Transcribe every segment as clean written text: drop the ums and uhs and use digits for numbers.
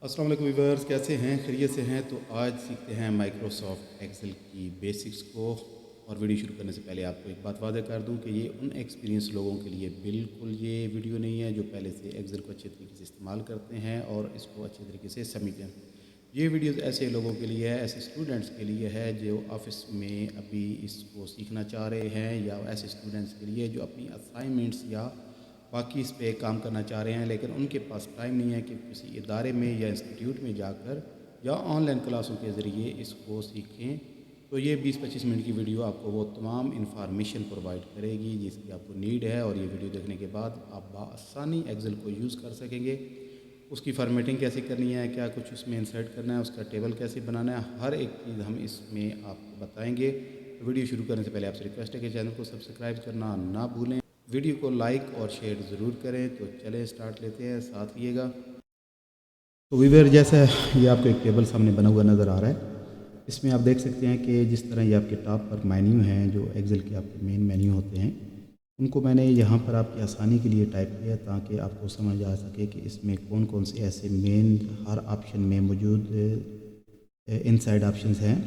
अस्सलाम वालेकुम व्यूअर्स, कैसे हैं? खैरियत से हैं? तो आज सीखते हैं माइक्रोसॉफ्ट एक्सेल की बेसिक्स को। और वीडियो शुरू करने से पहले आपको एक बात वादा कर दूं कि ये उन एक्सपीरियंस लोगों के लिए बिल्कुल ये वीडियो नहीं है जो पहले से एक्सेल को अच्छे तरीके से इस्तेमाल करते हैं और इसको अच्छे तरीके से समझते हैं। ये वीडियोस ऐसे लोगों के लिए है, ऐसे स्टूडेंट्स के लिए है जो ऑफिस में अभी इसको सीखना चाह रहे हैं, या ऐसे स्टूडेंट्स के लिए जो अपनी असाइनमेंट्स या बाकी इस पे काम करना चाह रहे हैं लेकिन उनके पास टाइम नहीं है कि किसी इदारे में या इंस्टीट्यूट में जाकर या ऑनलाइन क्लासों के ज़रिए इसको सीखें। तो ये 20-25 मिनट की वीडियो आपको वो तमाम इन्फॉर्मेशन प्रोवाइड करेगी जिसकी आपको नीड है, और ये वीडियो देखने के बाद आप बआसानी एक्सेल को यूज़ कर सकेंगे। उसकी फॉर्मेटिंग कैसे करनी है, क्या कुछ उसमें इंसर्ट करना है, उसका टेबल कैसे बनाना है, हर एक चीज़ हम इसमें आपको बताएंगे। तो वीडियो शुरू करने से पहले आपसे रिक्वेस्ट है कि चैनल को सब्सक्राइब करना ना भूलें, वीडियो को लाइक और शेयर ज़रूर करें। तो चलें स्टार्ट लेते हैं, साथ रहिएगा। तो व्यूअर, जैसा ये आपको एक टेबल सामने बना हुआ नज़र आ रहा है, इसमें आप देख सकते हैं कि जिस तरह ये आपके टॉप पर मेन्यू हैं, जो एक्सेल के आपके मेन मेन्यू होते हैं, उनको मैंने यहाँ पर आपकी आसानी के लिए टाइप किया ताकि आपको समझ आ सके कि इसमें कौन कौन से ऐसे मेन हर ऑप्शन में मौजूद इनसाइड ऑप्शंस हैं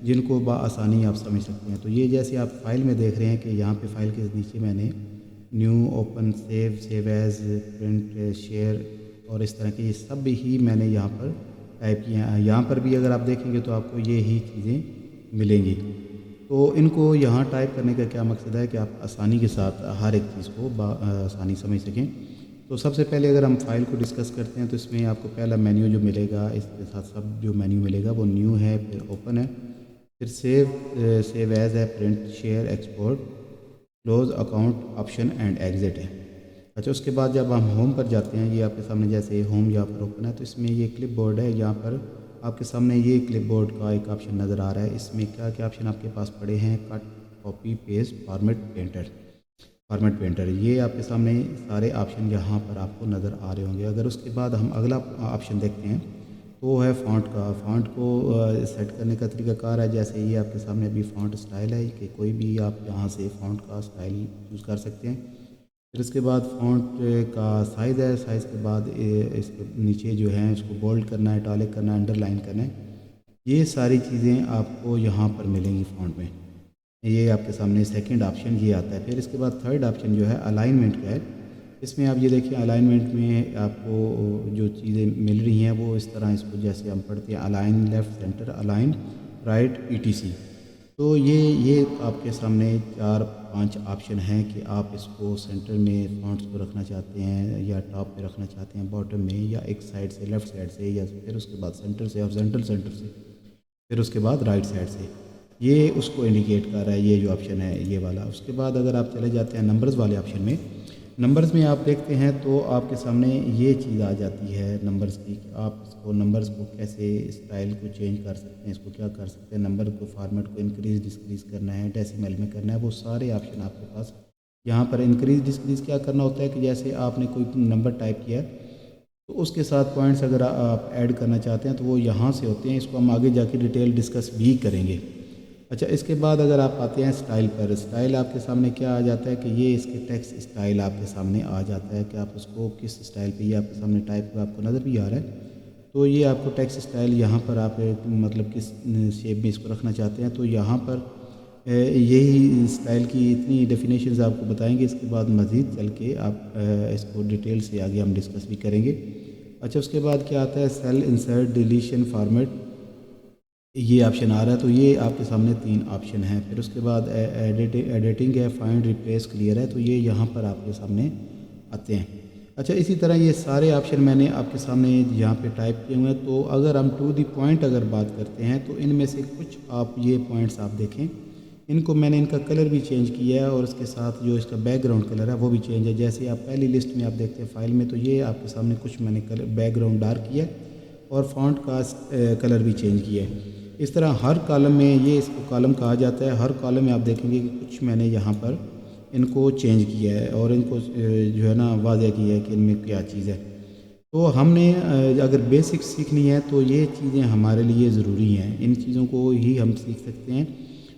जिनको बआसानी आप समझ सकते हैं। तो ये जैसे आप फाइल में देख रहे हैं कि यहाँ पे फाइल के नीचे मैंने new, open, save, save as, print, share और इस तरह के ये सब ही मैंने यहाँ पर टाइप किए हैं। यहाँ पर भी अगर आप देखेंगे तो आपको ये ही चीज़ें मिलेंगी। तो इनको यहाँ टाइप करने का क्या मकसद है कि आप आसानी के साथ हर एक चीज़ को आसानी समझ सकें। तो सबसे पहले अगर हम फाइल को डिस्कस करते हैं तो इसमें आपको पहला मेन्यू जो मिलेगा, इसके साथ सब जो मेन्यू मिलेगा वो न्यू है, फिर ओपन है, फिर सेव एज है, print, share, export, close account, option and exit है। अच्छा, उसके बाद जब हम होम पर जाते हैं, ये आपके सामने जैसे होम यहाँ पर ओपन है, तो इसमें ये क्लिप बोर्ड है। यहाँ पर आपके सामने ये क्लिप बोर्ड का एक ऑप्शन नज़र आ रहा है। इसमें क्या क्या ऑप्शन आपके पास पड़े हैं? Cut, copy, paste, format painter, ये आपके सामने सारे ऑप्शन यहाँ पर आपको नज़र आ रहे होंगे। अगर उसके बाद हम अगला ऑप्शन देखते हैं तो वो है फ़ॉन्ट का। फ़ॉन्ट को सेट करने का तरीकाकार है, जैसे ये आपके सामने अभी फ़ॉन्ट स्टाइल है कि कोई भी आप यहाँ से फ़ॉन्ट का स्टाइल यूज़ कर सकते हैं। फिर इसके बाद फ़ॉन्ट का साइज़ है, साइज़ के बाद इसके नीचे जो है इसको बोल्ड करना है, इटालिक करना है, अंडरलाइन करना है। ये सारी चीज़ें आपको यहाँ पर मिलेंगी फ़ॉन्ट में। ये आपके सामने सेकंड ऑप्शन ये आता है। फिर इसके बाद थर्ड ऑप्शन जो है अलाइनमेंट का है। इसमें आप ये देखिए, अलाइनमेंट में आपको जो चीज़ें मिल रही हैं वो इस तरह, इसको जैसे हम पढ़ते हैं align left, centre, align right, ETC। तो ये आपके सामने 4-5 ऑप्शन हैं कि आप इसको सेंटर में फ़ॉन्ट्स को रखना चाहते हैं, या टॉप पे रखना चाहते हैं, बॉटम में, या एक साइड से लेफ़्ट साइड से, या फिर उसके बाद सेंटर से, हॉरिज़ॉन्टल सेंटर से, फिर उसके बाद राइट साइड से। ये उसको इंडिकेट कर रहा है, ये जो ऑप्शन है ये वाला। उसके बाद अगर आप चले जाते हैं नंबर्स वाले ऑप्शन में, नंबर्स में आप देखते हैं तो आपके सामने ये चीज़ आ जाती है नंबर्स की। आप इसको नंबर्स को कैसे स्टाइल को चेंज कर सकते हैं, इसको क्या कर सकते हैं, नंबर को फॉर्मेट को इंक्रीज़ डिक्रीज़ करना है, डेसिमल में करना है, वो सारे ऑप्शन आपके पास यहाँ पर। इंक्रीज़ डिक्रीज़ क्या करना होता है कि जैसे आपने कोई नंबर टाइप किया तो उसके साथ पॉइंट्स अगर आप ऐड करना चाहते हैं तो वो यहाँ से होते हैं। इसको हम आगे जाके डिटेल डिस्कस भी करेंगे। अच्छा, इसके बाद अगर आप आते हैं स्टाइल पर, स्टाइल आपके सामने क्या आ जाता है कि ये इसके टेक्स्ट स्टाइल आपके सामने आ जाता है कि आप उसको किस स्टाइल पे, ये आपके सामने टाइप आपको नज़र भी आ रहा है। तो ये आपको टेक्स्ट स्टाइल यहाँ पर आप मतलब किस शेप में इसको रखना चाहते हैं, तो यहाँ पर यही स्टाइल की इतनी डेफिनेशंस आपको बताएंगे। इसके बाद मज़ीद चल के आप इसको डिटेल से आगे हम डिस्कस भी करेंगे। अच्छा, उसके बाद क्या आता है? सेल, इंसर्ट, डिलीशन, फॉर्मेट, ये ऑप्शन आ रहा है। तो ये आपके सामने 3 ऑप्शन हैं। फिर उसके बाद एडिटिंग है, फाइंड, रिप्लेस, क्लियर है। तो ये यहाँ पर आपके सामने आते हैं। अच्छा, इसी तरह ये सारे ऑप्शन मैंने आपके सामने यहाँ पे टाइप किए हुए हैं। तो अगर हम टू दी पॉइंट अगर बात करते हैं तो इनमें से कुछ आप ये पॉइंट्स आप देखें, इनको मैंने इनका कलर भी चेंज किया है और इसके साथ जो इसका बैकग्राउंड कलर है वो भी चेंज है। जैसे आप पहली लिस्ट में आप देखते हैं फाइल में, तो ये आपके सामने कुछ मैंने कलर बैकग्राउंड डार्क किया और फॉन्ट का कलर भी चेंज किया है। इस तरह हर कॉलम में, ये इसको कॉलम कहा जाता है, हर कॉलम में आप देखेंगे कि कुछ मैंने यहाँ पर इनको चेंज किया है और इनको जो है ना वाज़ह किया है कि इनमें क्या चीज़ है। तो हमने अगर बेसिक्स सीखनी है तो ये चीज़ें हमारे लिए ज़रूरी हैं, इन चीज़ों को ही हम सीख सकते हैं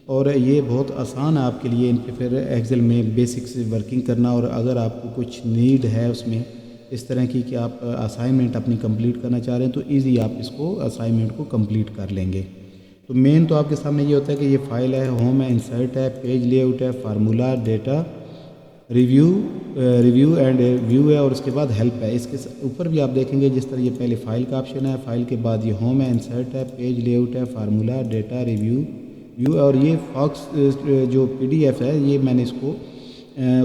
और ये बहुत आसान है आपके लिए इन पे फिर एक्सेल में बेसिक्स वर्किंग करना। और अगर आपको कुछ नीड है उसमें इस तरह की कि आप असाइनमेंट अपनी कंप्लीट करना चाह रहे हैं तो ईज़ी आप इसको असाइनमेंट को कंप्लीट कर लेंगे। तो मेन तो आपके सामने ये होता है कि ये फ़ाइल है, होम है, इंसर्ट है, पेज लेआउट है, formula, data, review and view है और उसके बाद हेल्प है। इसके ऊपर भी आप देखेंगे जिस तरह ये पहले फ़ाइल का ऑप्शन है, फ़ाइल के बाद ये होम है, इंसर्ट है, पेज लेआउट है, फार्मूला, डेटा, रिव्यू, व्यू और ये फॉक्स जो पीडीएफ है ये मैंने इसको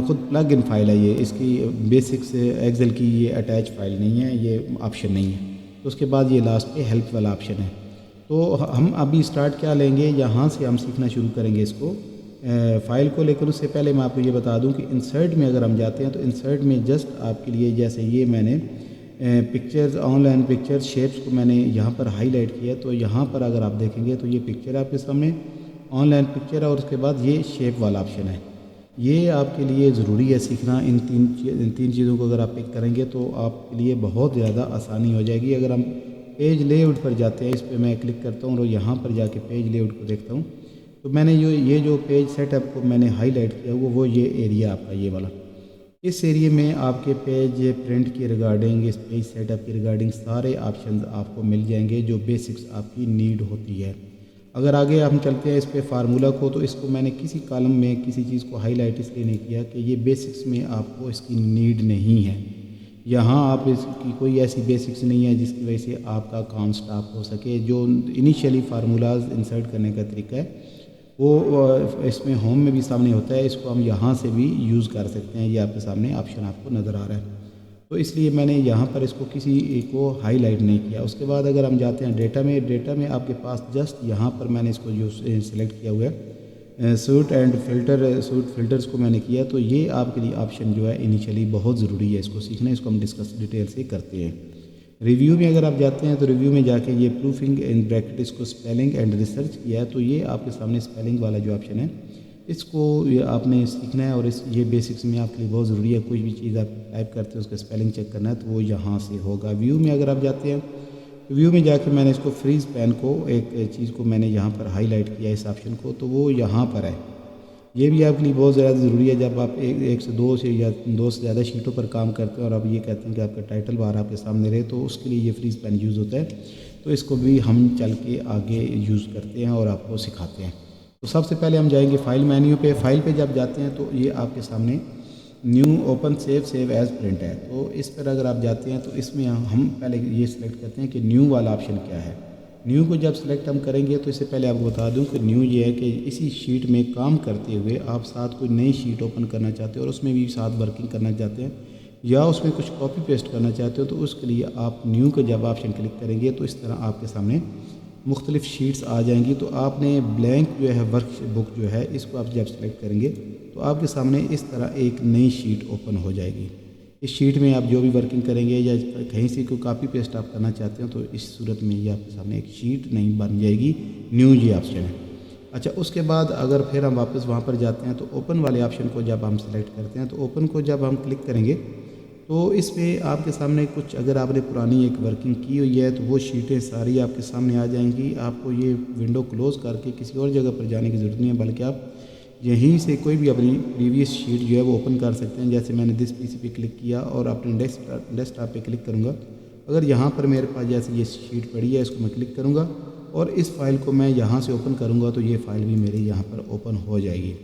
खुद प्लग इन फाइल है, ये इसकी बेसिक्स एक्सेल की ये अटैच फाइल नहीं है, ये ऑप्शन नहीं है। तो उसके बाद ये लास्ट पे हेल्प वाला ऑप्शन है। तो हम अभी स्टार्ट क्या लेंगे, यहाँ से हम सीखना शुरू करेंगे इसको फ़ाइल को। लेकिन उससे पहले मैं आपको ये बता दूं कि इंसर्ट में अगर हम जाते हैं तो इंसर्ट में जस्ट आपके लिए जैसे ये मैंने पिक्चर्स, ऑनलाइन पिक्चर्स, शेप्स को मैंने यहाँ पर हाईलाइट किया। तो यहाँ पर अगर आप देखेंगे तो ये पिक्चर आपके सामने ऑनलाइन पिक्चर है और उसके बाद ये शेप वाला ऑप्शन है। ये आपके लिए ज़रूरी है सीखना। इन तीन चीज़ों को अगर आप पिक करेंगे तो आपके लिए बहुत ज़्यादा आसानी हो जाएगी। अगर हम पेज लेआउट पर जाते हैं, इस पर मैं क्लिक करता हूँ और यहाँ पर जाके पेज लेआउट को देखता हूँ तो मैंने ये जो पेज सेटअप को मैंने हाईलाइट किया वो ये एरिया आपका ये वाला, इस एरिया में आपके पेज प्रिंट की रिगार्डिंग, इस पेज सेटअप की रिगार्डिंग सारे ऑप्शन आपको मिल जाएंगे जो बेसिक्स आपकी नीड होती है। अगर आगे हम चलते हैं इस पे फार्मूला को, तो इसको मैंने किसी कॉलम में किसी चीज़ को हाईलाइट इसलिए नहीं किया कि ये बेसिक्स में आपको इसकी नीड नहीं है। यहाँ आप इसकी कोई ऐसी बेसिक्स नहीं है जिसकी वजह से आपका काम स्टॉप हो सके। जो इनिशियली फार्मूलाज इंसर्ट करने का तरीका है वो इसमें होम में भी सामने होता है, इसको हम यहाँ से भी यूज़ कर सकते हैं। ये आपके सामने ऑप्शन आपको नज़र आ रहा है, तो इसलिए मैंने यहाँ पर इसको किसी को हाईलाइट नहीं किया। उसके बाद अगर हम जाते हैं डेटा में आपके पास जस्ट यहाँ पर मैंने इसको जो सिलेक्ट किया हुआ है सूट फिल्टर्स को मैंने किया। तो ये आपके लिए ऑप्शन जो है इनिशियली बहुत ज़रूरी है, इसको सीखना, इसको हम डिस्कस डिटेल से करते हैं। रिव्यू में अगर आप जाते हैं तो रिव्यू में जाके ये प्रूफिंग इन ब्रैकेट इसको स्पेलिंग एंड रिसर्च किया है। तो ये आपके सामने स्पेलिंग वाला जो ऑप्शन है इसको ये आपने सीखना है और ये बेसिक्स में आपके लिए बहुत ज़रूरी है। कोई भी चीज़ आप टाइप करते हैं उसका स्पेलिंग चेक करना है तो वो यहाँ से होगा। व्यू में अगर आप जाते हैं तो व्यू में जाके मैंने इसको फ्रीज पेन को एक चीज़ को मैंने यहाँ पर हाईलाइट किया इस ऑप्शन को, तो वो यहाँ पर है। ये भी आपके लिए बहुत ज़्यादा ज़रूरी है जब आप एक से दो से ज़्यादा शीटों पर काम करते हैं और आप ये कहते हैं कि आपका टाइटल बार आपके सामने रहे, तो उसके लिए ये फ्रीज पेन यूज़ होता है। तो इसको भी हम चल के आगे यूज़ करते हैं और आपको सिखाते हैं। तो सबसे पहले हम जाएंगे फाइल मेन्यू पे। फाइल पे जब जाते हैं तो ये आपके सामने new open save as print है। तो इस पर अगर आप जाते हैं तो इसमें हम पहले ये सिलेक्ट करते हैं कि न्यू वाला ऑप्शन क्या है। न्यू को जब सिलेक्ट हम करेंगे तो इससे पहले आपको बता दूं कि न्यू ये है कि इसी शीट में काम करते हुए आप साथ कोई नई शीट ओपन करना चाहते हो और उसमें भी साथ वर्किंग करना चाहते हैं या उसमें कुछ कॉपी पेस्ट करना चाहते हो, तो उसके लिए आप न्यू का जब ऑप्शन क्लिक करेंगे तो इस तरह आपके सामने मुख्तलिफ़ शीट्स आ जाएंगी। तो आपने ब्लैंक जो है वर्क बुक जो है इसको आप जब सेलेक्ट करेंगे तो आपके सामने इस तरह एक नई शीट ओपन हो जाएगी। इस शीट में आप जो भी वर्किंग करेंगे या कहीं से कोई कॉपी पेस्ट आप करना चाहते हो तो इस सूरत में ये आपके सामने एक शीट नहीं बन जाएगी। न्यू ये ऑप्शन है। अच्छा, उसके बाद अगर फिर हम वापस वहाँ पर जाते हैं तो ओपन वाले ऑप्शन को जब हम सेलेक्ट करते हैं तो ओपन को जब हम क्लिक करेंगे तो इस पर आपके सामने कुछ, अगर आपने पुरानी एक वर्किंग की हुई है तो वो शीटें सारी आपके सामने आ जाएंगी। आपको ये विंडो क्लोज़ करके किसी और जगह पर जाने की ज़रूरत नहीं है, बल्कि आप यहीं से कोई भी अपनी प्रीवियस शीट जो है वो ओपन कर सकते हैं। जैसे मैंने दिस पीसी पे क्लिक किया और अपने डेस्कटॉप पे क्लिक करूँगा। अगर यहाँ पर मेरे पास जैसे ये शीट पड़ी है इसको मैं क्लिक करूँगा और इस फाइल को मैं यहाँ से ओपन करूँगा तो ये फ़ाइल भी मेरे यहाँ पर ओपन हो जाएगी।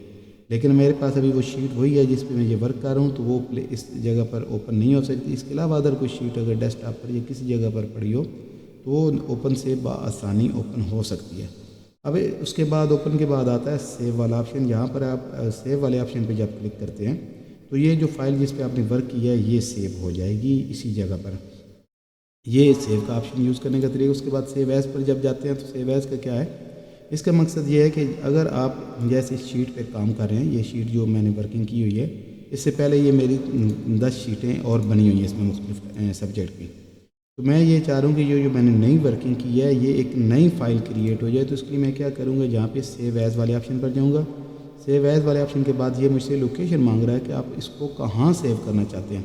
लेकिन मेरे पास अभी वो शीट वही है जिस पे मैं ये वर्क कर रहा हूँ, तो वो इस जगह पर ओपन नहीं हो सकती। इसके अलावा अदर कोई शीट अगर डेस्कटॉप पर या किसी जगह पर पड़ी हो तो वो ओपन से बआसानी ओपन हो सकती है। अब उसके बाद ओपन के बाद आता है सेव वाला ऑप्शन। यहाँ पर आप सेव वाले ऑप्शन पे जब क्लिक करते हैं तो ये जो फाइल जिस पे आपने वर्क किया है ये सेव हो जाएगी इसी जगह पर। ये सेव का ऑप्शन यूज़ करने का तरीका। उसके बाद सेव एज़ पर जब जाते हैं तो सेव एज़ का क्या है, इसका मकसद ये है कि अगर आप जैसे शीट पे काम कर रहे हैं, ये शीट जो मैंने वर्किंग की हुई है इससे पहले ये मेरी 10 शीटें और बनी हुई हैं इसमें मुख्तलिफ सब्जेक्ट की। तो मैं ये चाह रहा हूँ कि ये जो मैंने नई वर्किंग की है ये एक नई फ़ाइल क्रिएट हो जाए। तो उसके लिए मैं क्या करूँगा, जहाँ पे सेव एज़ वाले ऑप्शन पर जाऊँगा। सेव एज़ वाले ऑप्शन के बाद ये मुझसे लोकेशन मांग रहा है कि आप इसको कहाँ सेव करना चाहते हैं।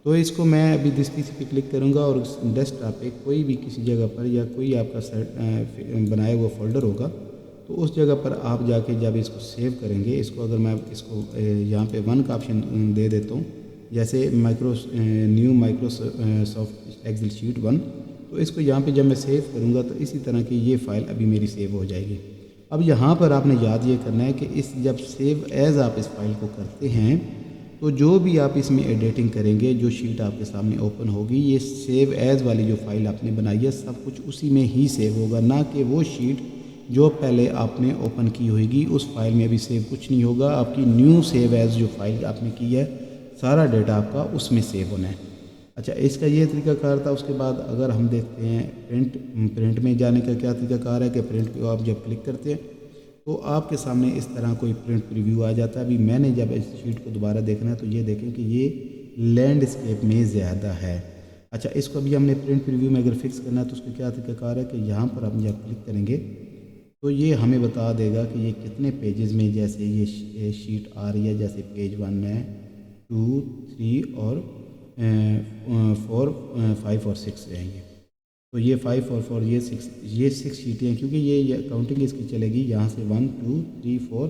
तो इसको मैं अभी दिस पीसी पे क्लिक करूँगा और डेस्कटॉप पे कोई भी किसी जगह पर या कोई आपका बनाया हुआ फोल्डर होगा तो उस जगह पर आप जाके जब इसको सेव करेंगे, इसको अगर मैं इसको यहाँ पे 1 का ऑप्शन दे देता हूँ जैसे न्यू माइक्रोसॉफ्ट एक्सेल शीट 1, तो इसको यहाँ पे जब मैं सेव करूँगा तो इसी तरह की ये फ़ाइल अभी मेरी सेव हो जाएगी। अब यहाँ पर आपने याद ये करना है कि इस जब सेव एज़ आप इस फाइल को करते हैं तो जो भी आप इसमें एडिटिंग करेंगे, जो शीट आपके सामने ओपन होगी, ये सेव एज़ वाली जो फाइल आपने बनाई है सब कुछ उसी में ही सेव होगा, ना कि वो शीट जो पहले आपने ओपन की होगी उस फाइल में अभी सेव कुछ नहीं होगा। आपकी न्यू सेव एज़ जो फाइल आपने की है सारा डेटा आपका उसमें सेव होना है। अच्छा, इसका ये तरीकाकार था। उसके बाद अगर हम देखते हैं प्रिंट में जाने का क्या तरीकाकार है कि प्रिंट पे आप जब क्लिक करते हैं तो आपके सामने इस तरह कोई प्रिंट प्रीव्यू आ जाता है। अभी मैंने जब इस शीट को दोबारा देखना है तो ये देखें कि ये लैंडस्केप में ज़्यादा है। अच्छा, इसको अभी हमने प्रिंट प्रीव्यू में अगर फिक्स करना है तो उसका क्या तरीकाकार है कि यहाँ पर हम जब क्लिक करेंगे तो ये हमें बता देगा कि ये कितने पेजेस में, जैसे ये शीट आ रही है, जैसे पेज 1 है, 2, 3 और 4, 5 और 6 हैं ये। तो ये 5 और 4 ये 6 शीटें हैं, क्योंकि ये काउंटिंग इसकी चलेगी यहाँ से 1, 2, 3, 4,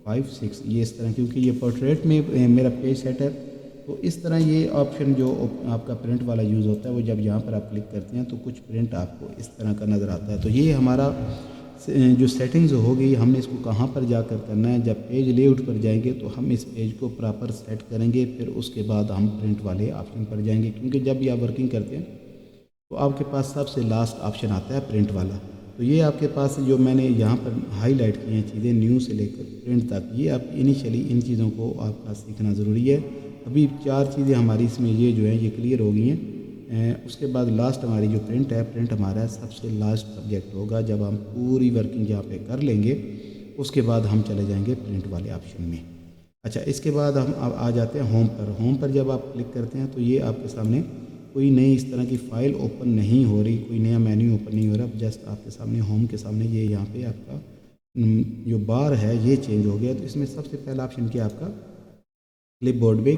5, 6 ये इस तरह, क्योंकि ये पोर्ट्रेट में मेरा पेज सेट है। तो इस तरह ये ऑप्शन जो आपका प्रिंट वाला यूज़ होता है वो जब यहाँ पर आप क्लिक करते हैं तो कुछ प्रिंट आपको इस तरह का नज़र आता है। तो ये हमारा जो सेटिंग्स होगी हमने इसको कहाँ पर जाकर करना है, जब पेज लेआउट पर जाएंगे तो हम इस पेज को प्रॉपर सेट करेंगे, फिर उसके बाद हम प्रिंट वाले ऑप्शन पर जाएंगे। क्योंकि जब भी आप वर्किंग करते हैं तो आपके पास सबसे लास्ट ऑप्शन आता है प्रिंट वाला। तो ये आपके पास जो मैंने यहाँ पर हाईलाइट की हैं चीज़ें न्यू से लेकर प्रिंट तक, ये आप इनिशियली इन चीज़ों को आपका सीखना ज़रूरी है। अभी 4 चीज़ें हमारी इसमें ये जो हैं ये क्लियर हो गई हैं। उसके बाद लास्ट हमारी जो प्रिंट है, प्रिंट हमारा सबसे लास्ट सब्जेक्ट होगा। जब हम पूरी वर्किंग यहाँ पे कर लेंगे उसके बाद हम चले जाएंगे प्रिंट वाले ऑप्शन में। अच्छा, इसके बाद हम अब आ जाते हैं होम पर। होम पर जब आप क्लिक करते हैं तो ये आपके सामने कोई नई इस तरह की फ़ाइल ओपन नहीं हो रही, कोई नया मेन्यू ओपन नहीं हो रहा। जस्ट आपके सामने होम के सामने ये यहाँ पे आपका जो बार है ये चेंज हो गया। तो इसमें सबसे पहला ऑप्शन क्या है आपका, क्लिपबोर्ड में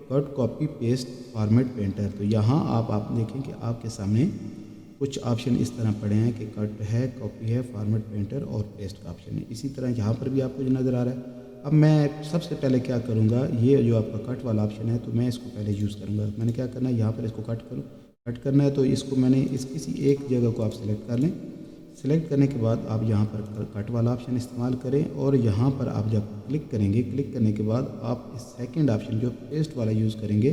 cut copy paste format painter. तो यहाँ आप देखें कि आपके सामने कुछ ऑप्शन इस तरह पड़े हैं कि कट है, कॉपी है, फॉर्मेट पेंटर और पेस्ट का ऑप्शन है। इसी तरह यहाँ पर भी आपको जो नज़र आ रहा है। अब मैं सबसे पहले क्या करूँगा, ये जो आपका कट वाला ऑप्शन है तो मैं इसको पहले यूज़ करूँगा। मैंने क्या करना है, यहाँ पर इसको कट करना है। तो इसको मैंने किसी एक जगह को आप सिलेक्ट कर लें। सिलेक्ट करने के बाद आप यहाँ पर कट वाला ऑप्शन इस्तेमाल करें और यहाँ पर आप जब क्लिक करेंगे, क्लिक करने के बाद आप इस सेकंड ऑप्शन जो पेस्ट वाला यूज़ करेंगे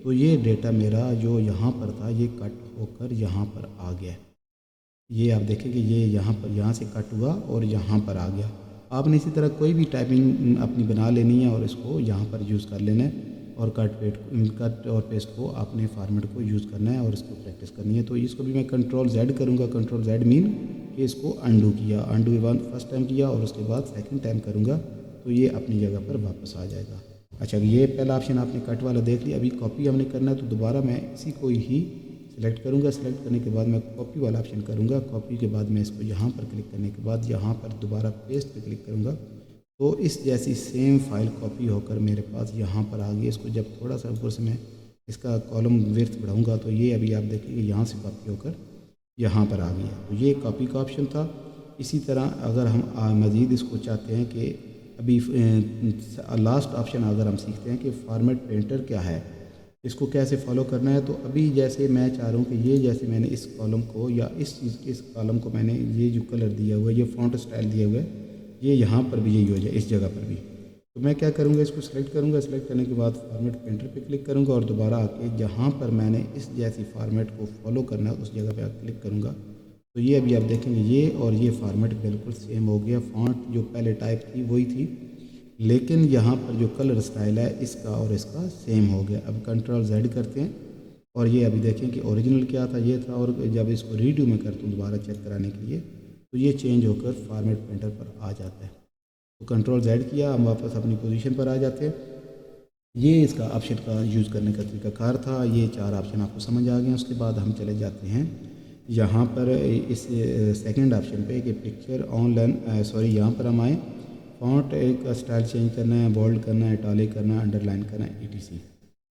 तो ये डेटा मेरा जो यहाँ पर था ये कट होकर यहाँ पर आ गया। ये आप देखेंगे ये यहाँ से कट हुआ और यहाँ पर आ गया। आपने इसी तरह कोई भी टाइपिंग अपनी बना लेनी है और इसको यहाँ पर यूज़ कर लेना है और कट और पेस्ट को आपने फॉर्मेट को यूज़ करना है और इसको प्रैक्टिस करनी है। तो इसको भी मैं Ctrl+Z करूँगा। Ctrl+Z मीन कि इसको अंडू किया, फर्स्ट टाइम किया और उसके बाद सेकंड टाइम करूँगा तो ये अपनी जगह पर वापस आ जाएगा। अच्छा, ये पहला ऑप्शन आपने कट वाला देख लिया। अभी कॉपी हमने करना है तो दोबारा मैं इसी को ही सिलेक्ट करूँगा। सिलेक्ट करने के बाद मैं कॉपी वाला ऑप्शन करूँगा। कॉपी के बाद मैं इसको यहाँ पर क्लिक करने के बाद यहाँ पर दोबारा पेस्ट पे क्लिक करूँगा तो इस जैसी सेम फाइल कॉपी होकर मेरे पास यहाँ पर आ गई। इसको जब थोड़ा सा ऊपर से मैं इसका कॉलम विड्थ बढ़ाऊँगा तो ये अभी आप देखेंगे यहाँ से कॉपी होकर यहाँ पर आ गया। तो ये कॉपी का ऑप्शन था। इसी तरह अगर हम मज़ीद इसको चाहते हैं कि अभी लास्ट ऑप्शन अगर हम सीखते हैं कि फॉर्मेट पेंटर क्या है, इसको कैसे फॉलो करना है। तो अभी जैसे मैं चाह रहा हूँ कि ये जैसे मैंने इस कॉलम को या इस कॉलम को मैंने ये जो कलर दिया हुआ है, ये फ़ॉन्ट स्टाइल दिया हुआ है, ये यहाँ पर भी यही हो जाए, इस जगह पर भी। तो मैं क्या करूँगा, इसको सिलेक्ट करूँगा। सिलेक्ट करने के बाद फॉर्मेट पेंटर पे क्लिक करूँगा और दोबारा आके जहाँ पर मैंने इस जैसी फॉर्मेट को फॉलो करना है उस जगह पे क्लिक करूँगा। तो ये अभी आप देखेंगे ये और ये फॉर्मेट बिल्कुल सेम हो गया। फ़ॉन्ट जो पहले टाइप थी वही थी, लेकिन यहाँ पर जो कलर स्टाइल है इसका और इसका सेम हो गया। अब Ctrl+Z करते हैं और ये अभी देखें कि ओरिजिनल क्या था, ये था। और जब इसको रीडू में करता हूँ दोबारा चेक कराने के लिए तो ये चेंज होकर फॉर्मेट पेंटर पर आ जाता है। तो Ctrl+Z किया, हम वापस अपनी पोजीशन पर आ जाते हैं। ये इसका ऑप्शन का यूज़ करने का तरीकाकार था। ये 4 ऑप्शन आपको समझ आ गए। उसके बाद हम चले जाते हैं यहाँ पर इस सेकंड ऑप्शन पे कि पिक्चर ऑनलाइन यहाँ पर हम आए। फ़ॉन्ट का स्टाइल चेंज करना है, बोल्ड करना है, इटालिक करना है, अंडरलाइन करना है, etc।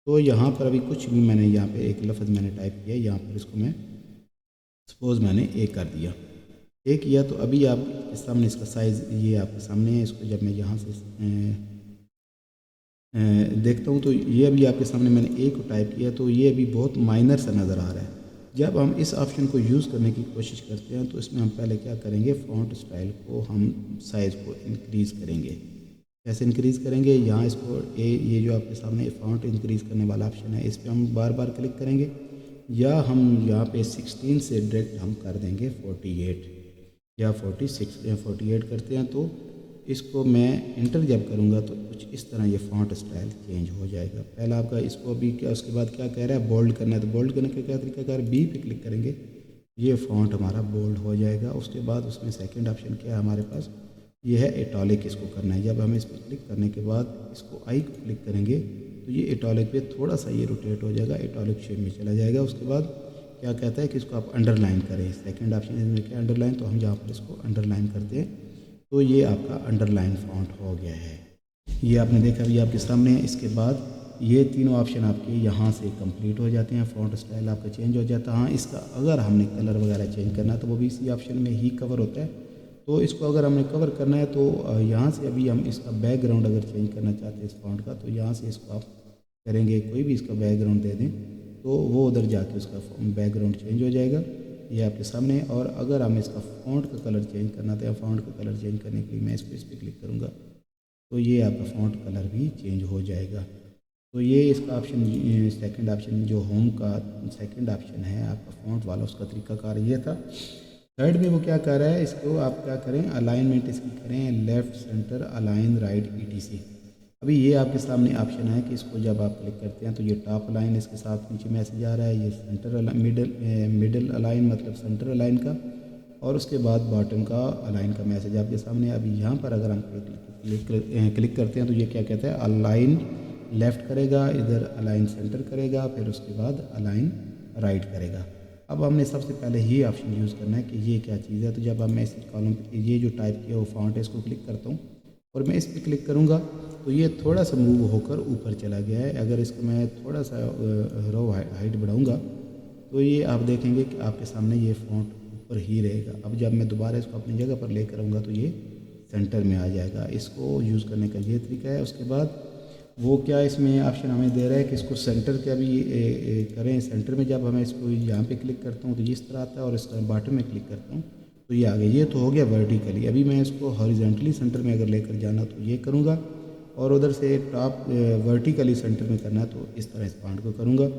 तो यहाँ पर अभी कुछ भी मैंने यहाँ पे एक लफ्ज़ मैंने टाइप किया, यहाँ पर इसको मैं सपोज़ मैंने ए कर दिया, ए किया। तो अभी आपके सामने इसका साइज़ ये आपके सामने है। इसको जब मैं यहाँ से देखता हूँ तो ये अभी आपके सामने मैंने एक टाइप किया तो ये अभी बहुत माइनर सा नज़र आ रहा है। जब हम इस ऑप्शन को यूज़ करने की कोशिश करते हैं तो इसमें हम पहले क्या करेंगे, फ़ॉन्ट स्टाइल को हम साइज़ को इंक्रीज़ करेंगे। कैसे इंक्रीज़ करेंगे, यहाँ इसको ये जो आपके सामने फ़ॉन्ट इंक्रीज़ करने वाला ऑप्शन है, इस पर हम बार बार क्लिक करेंगे, या हम यहाँ पे 16 से डायरेक्ट हम कर देंगे 48 या 46 या 48 करते हैं। तो इसको मैं इंटर जब करूँगा तो कुछ इस तरह ये फ़ॉन्ट स्टाइल चेंज हो जाएगा। पहला आपका इसको अभी क्या, उसके बाद क्या कह रहा है, बोल्ड करना है, तो बोल्ड करने का क्या तरीका कर, बी पे क्लिक करेंगे, ये फ़ॉन्ट हमारा बोल्ड हो जाएगा। उसके बाद उसमें सेकंड ऑप्शन क्या है हमारे पास, ये है इटॉलिक, इसको करना है। जब हम इस पर क्लिक करने के बाद इसको आई को क्लिक करेंगे तो ये इटॉलिक पे थोड़ा सा ये रोटेट हो जाएगा, इटॉलिक शेप में चला जाएगा। उसके बाद क्या कहता है कि इसको आप अंडरलाइन करें, सेकंड ऑप्शन इसमें क्या अंडरलाइन, तो हम जहाँ पर इसको अंडरलाइन करते हैं तो ये आपका अंडरलाइन फ़ॉन्ट हो गया है। ये आपने देखा अभी आपके सामने है। इसके बाद ये तीनों ऑप्शन आपके यहाँ से कंप्लीट हो जाते हैं, फ़ॉन्ट स्टाइल आपका चेंज हो जाता है। हाँ, इसका अगर हमने कलर वगैरह चेंज करना है तो वो भी इसी ऑप्शन में ही कवर होता है। तो इसको अगर हमने कवर करना है तो यहाँ से अभी हम इसका बैकग्राउंड अगर चेंज करना चाहते हैं इस फ़ॉन्ट का, तो यहाँ से इसको आप करेंगे, कोई भी इसका बैकग्राउंड दे दें तो वो उधर जाके उसका बैकग्राउंड चेंज हो जाएगा, ये आपके सामने। और अगर हमें इसका फ़ॉन्ट का कलर चेंज करना था, फ़ॉन्ट का कलर चेंज करने के लिए मैं इस पर क्लिक करूँगा तो ये आपका फ़ॉन्ट कलर भी चेंज हो जाएगा। तो ये इसका ऑप्शन, सेकंड ऑप्शन जो होम का सेकंड ऑप्शन है आपका फ़ॉन्ट वाला, उसका तरीकाकार ये था। थर्ड में वो क्या कर रहा है, इसको आप क्या करें, अलाइनमेंट इसकी करें left centre align right ETC। अभी ये आपके सामने ऑप्शन है कि इसको जब आप क्लिक करते हैं तो ये टॉप अलाइन इसके साथ नीचे मैसेज आ रहा है, ये सेंटर मिडल अलाइन मतलब सेंटर अलाइन का, और उसके बाद बॉटम का अलाइन का मैसेज आपके सामने। अभी यहाँ पर अगर हम क्लिक करते हैं तो ये क्या कहता है, अलाइन लेफ़्ट करेगा, इधर अलाइन सेंटर करेगा, फिर उसके बाद अलाइन राइट करेगा। अब हमने सबसे पहले ये ऑप्शन यूज़ करना है कि ये क्या चीज़ है। तो जब अब मैं इस कॉलम पे ये जो टाइप किया वो फ़ॉन्ट है, इसको क्लिक करता हूँ और मैं इस पर क्लिक करूँगा तो ये थोड़ा सा मूव होकर ऊपर चला गया है। अगर इसको मैं थोड़ा सा रो हाइट बढ़ाऊँगा तो ये आप देखेंगे कि आपके सामने ये फ़ॉन्ट ऊपर ही रहेगा। अब जब मैं दोबारा इसको अपनी जगह पर लेकर आऊँगा तो ये सेंटर में आ जाएगा। इसको यूज़ करने का ये तरीका है। उसके बाद वो क्या इसमें ऑप्शन हमें दे रहा है कि इसको सेंटर क्या भी करें। सेंटर में जब हमें इसको यहाँ पे क्लिक करता हूँ तो ये इस तरह आता है, और इस तरह बॉटम में क्लिक करता हूँ तो ये आ गया। ये तो हो गया वर्टिकली। अभी मैं इसको हॉरिजॉन्टली सेंटर में अगर लेकर जाना तो ये करूँगा, और उधर से टॉप वर्टिकली सेंटर में करना है तो इस तरह इस पॉइंट को करूँगा।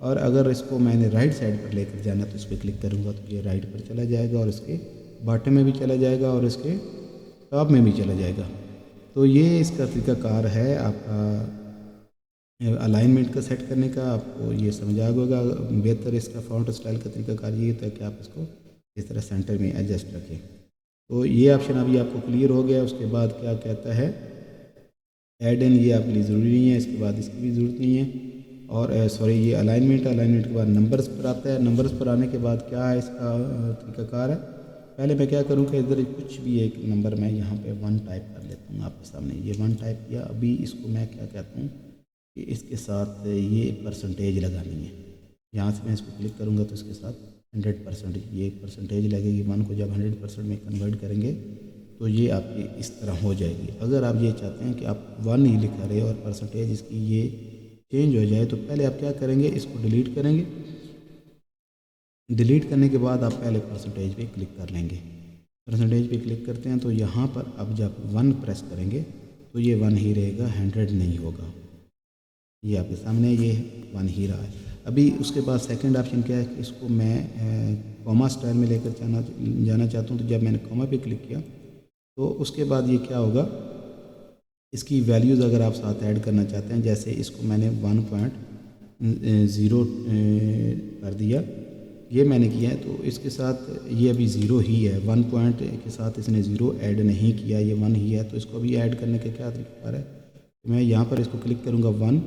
और अगर इसको मैंने राइट साइड पर लेकर जाना तो इस पर क्लिक करूँगा तो ये राइट पर चला जाएगा, और इसके बॉटम में भी चला जाएगा और इसके टॉप में भी चला जाएगा। तो ये इसका तरीकाकार है आपका अलाइनमेंट का सेट करने का। आपको ये समझ आ होगा। बेहतर इसका फ़ॉन्ट स्टाइल का तरीकाकार ये होता है कि आप इसको इस तरह सेंटर में एडजस्ट रखें। तो ये ऑप्शन अभी आपको क्लियर हो गया। उसके बाद क्या कहता है, ऐड इन, ये आपके लिए ज़रूरी नहीं है, इसके बाद इसकी भी ज़रूरत नहीं है। और सॉरी, ये अलाइनमेंट के बाद नंबर्स पर आता है। नंबर्स पर आने के बाद क्या है इसका तरीकाकार है, पहले मैं क्या करूँ कि इधर कुछ भी एक नंबर मैं यहाँ पे 1 टाइप कर लेता हूँ आपके सामने। ये 1 टाइप किया। अभी इसको मैं क्या कहता हूँ कि इसके साथ ये परसेंटेज लगानी है। यहाँ से मैं इसको क्लिक करूँगा तो इसके साथ 100% ये परसेंटेज लगेगी। 1 को जब 100% में कन्वर्ट करेंगे तो ये आपकी इस तरह हो जाएगी। अगर आप ये चाहते हैं कि आप 1 ही लिखा रहे और परसेंटेज इसकी ये चेंज हो जाए तो पहले आप क्या करेंगे, इसको डिलीट करेंगे। डिलीट करने के बाद आप पहले परसेंटेज पे क्लिक कर लेंगे। परसेंटेज पे क्लिक करते हैं तो यहाँ पर अब जब 1 प्रेस करेंगे तो ये 1 ही रहेगा, 100 नहीं होगा। ये आपके सामने ये 1 ही रहा है। अभी उसके बाद सेकंड ऑप्शन क्या है कि इसको मैं कॉमा स्टाइल में लेकर जाना चाहता हूँ। तो जब मैंने कॉमा पे क्लिक किया तो उसके बाद ये क्या होगा, इसकी वैल्यूज़ अगर आप साथ ऐड करना चाहते हैं, जैसे इसको मैंने 1.0 कर दिया, ये मैंने किया है तो इसके साथ ये अभी 0 ही है। 1 पॉइंट के साथ इसने 0 ऐड नहीं किया, ये 1 ही है। तो इसको अभी ऐड करने का क्या तरीका है, तो मैं यहाँ पर इसको क्लिक करूँगा 1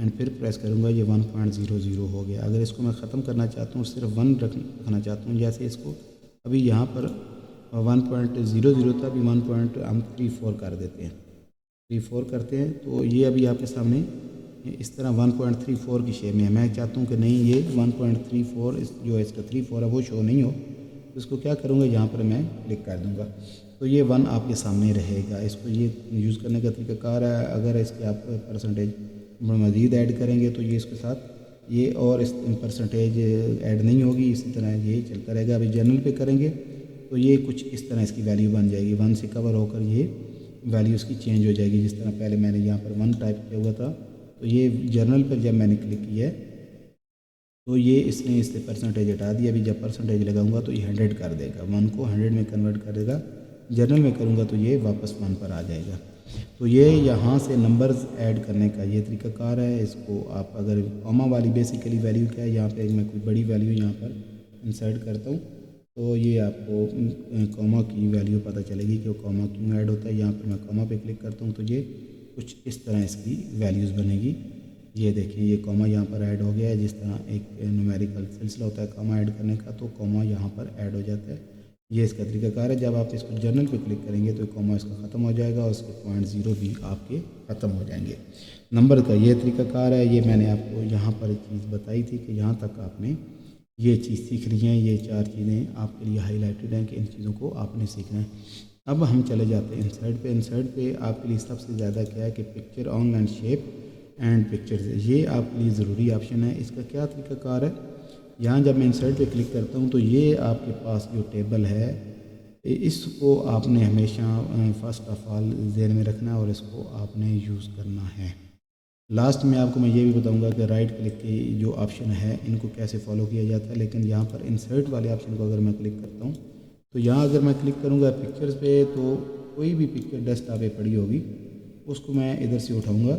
एंड फिर प्रेस करूँगा, ये 1.00 हो गया। अगर इसको मैं ख़त्म करना चाहता हूँ, सिर्फ 1 रखना चाहता हूँ, जैसे इसको अभी यहाँ पर 1.00 था, अभी 1.34 कर देते हैं, 34 करते हैं। तो ये अभी आपके सामने इस तरह 1.34 की शेप में है। मैं चाहता हूँ कि नहीं, ये 1.34 जो इसका 34 है वो शो नहीं हो, तो इसको क्या करूँगा, यहाँ पर मैं क्लिक कर दूँगा तो ये 1 आपके सामने रहेगा। इसको ये यूज़ करने का तरीकाकार है। अगर इसके आप परसेंटेज मज़ीद ऐड करेंगे तो ये इसके साथ ये और इस परसेंटेज ऐड नहीं होगी, इसी तरह ये चलता रहेगा। अभी जनरल पे करेंगे तो ये कुछ इस तरह इसकी वैल्यू बन जाएगी, 1 से कवर होकर ये वैल्यू इसकी चेंज हो जाएगी। जिस तरह पहले मैंने यहाँ पर 1 टाइप किया हुआ था तो ये जर्नल पर जब मैंने क्लिक किया है तो ये इसने इससे परसेंटेज हटा दिया। अभी जब परसेंटेज लगाऊंगा तो ये 100 कर देगा, 1 को 100 में कन्वर्ट कर देगा। जर्नल में करूँगा तो ये वापस 1 पर आ जाएगा। तो ये यहाँ से नंबर्स ऐड करने का ये तरीकाकार है। इसको आप अगर कॉमा वाली बेसिकली वैल्यू क्या है, यहाँ पे मैं कोई बड़ी वैल्यू यहाँ पर इंसर्ट करता हूँ तो ये आपको कॉमा की वैल्यू पता चलेगी कि वो कॉमा क्यों ऐड होता है। यहाँ पर मैं कॉमा पे क्लिक करता हूँ तो ये कुछ इस तरह इसकी वैल्यूज़ बनेगी। ये देखें ये कॉमा यहाँ पर ऐड हो गया है। जिस तरह एक न्यूमेरिकल सिलसिला होता है कॉमा ऐड करने का, तो कॉमा यहाँ पर ऐड हो जाता है। ये इसका तरीकाकार है। जब आप इसको जर्नल पे क्लिक करेंगे तो कॉमा इसका ख़त्म हो जाएगा और उसके 0.0 भी आपके ख़त्म हो जाएंगे। नंबर का ये तरीकाकार है। ये मैंने आपको यहाँ पर चीज़ बताई थी कि यहाँ तक आपने ये चीज़ सीख रही हैं। ये 4 चीज़ें आपके लिए हाईलाइटेड हैं कि इन चीज़ों को आपने सीखना है। अब हम चले जाते हैं इंसर्ट पे। इंसर्ट पे आपके लिए सबसे ज़्यादा क्या है कि picture online shape and pictures, ये आपके लिए ज़रूरी ऑप्शन है। इसका क्या तरीकाकार है, यहाँ जब मैं इंसर्ट पे क्लिक करता हूँ तो ये आपके पास जो टेबल है इसको आपने हमेशा फर्स्ट ऑफ ऑल ज़हन में रखना है और इसको आपने यूज़ करना है। लास्ट में आपको मैं ये भी बताऊंगा कि राइट क्लिक के जो ऑप्शन है इनको कैसे फॉलो किया जाता है। लेकिन यहाँ पर इंसर्ट वाले ऑप्शन को अगर मैं क्लिक करता हूँ तो यहाँ अगर मैं क्लिक करूँगा पिक्चर्स पे तो कोई भी पिक्चर डेस्कटॉप पे पड़ी होगी उसको मैं इधर से उठाऊँगा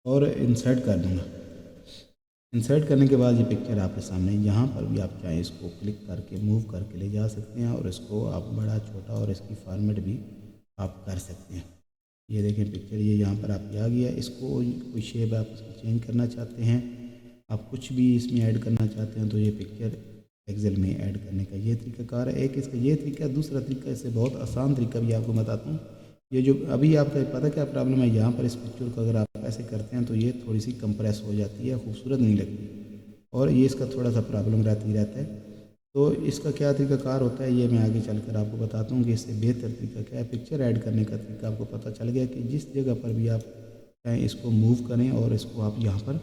और इंसर्ट कर दूँगा। इंसर्ट करने के बाद ये पिक्चर आपके सामने, यहाँ पर भी आप चाहें इसको क्लिक करके मूव करके ले जा सकते हैं और इसको आप बड़ा छोटा और इसकी फॉर्मेट भी आप कर सकते हैं। ये देखें पिक्चर ये यहाँ पर आपके आ गया। इसको कोई शेप आप इसको चेंज करना चाहते हैं, आप कुछ भी इसमें ऐड करना चाहते हैं तो ये पिक्चर एक्सेल में ऐड करने का ये तरीकाकार है। एक इसका ये तरीका, दूसरा तरीका इससे बहुत आसान तरीका भी आपको बताता हूँ। ये जो अभी आपका पता क्या प्रॉब्लम है, यहाँ पर इस पिक्चर को अगर आप ऐसे करते हैं तो ये थोड़ी सी कंप्रेस हो जाती है, खूबसूरत नहीं लगती और ये इसका थोड़ा सा प्रॉब्लम रहता है। तो इसका क्या तरीकाकार होता है ये मैं आगे चलकर आपको बताता हूँ कि इससे बेहतर तरीका क्या है। पिक्चर ऐड करने का तरीका आपको पता चल गया कि जिस जगह पर भी आप चाहें इसको मूव करें और इसको आप यहाँ पर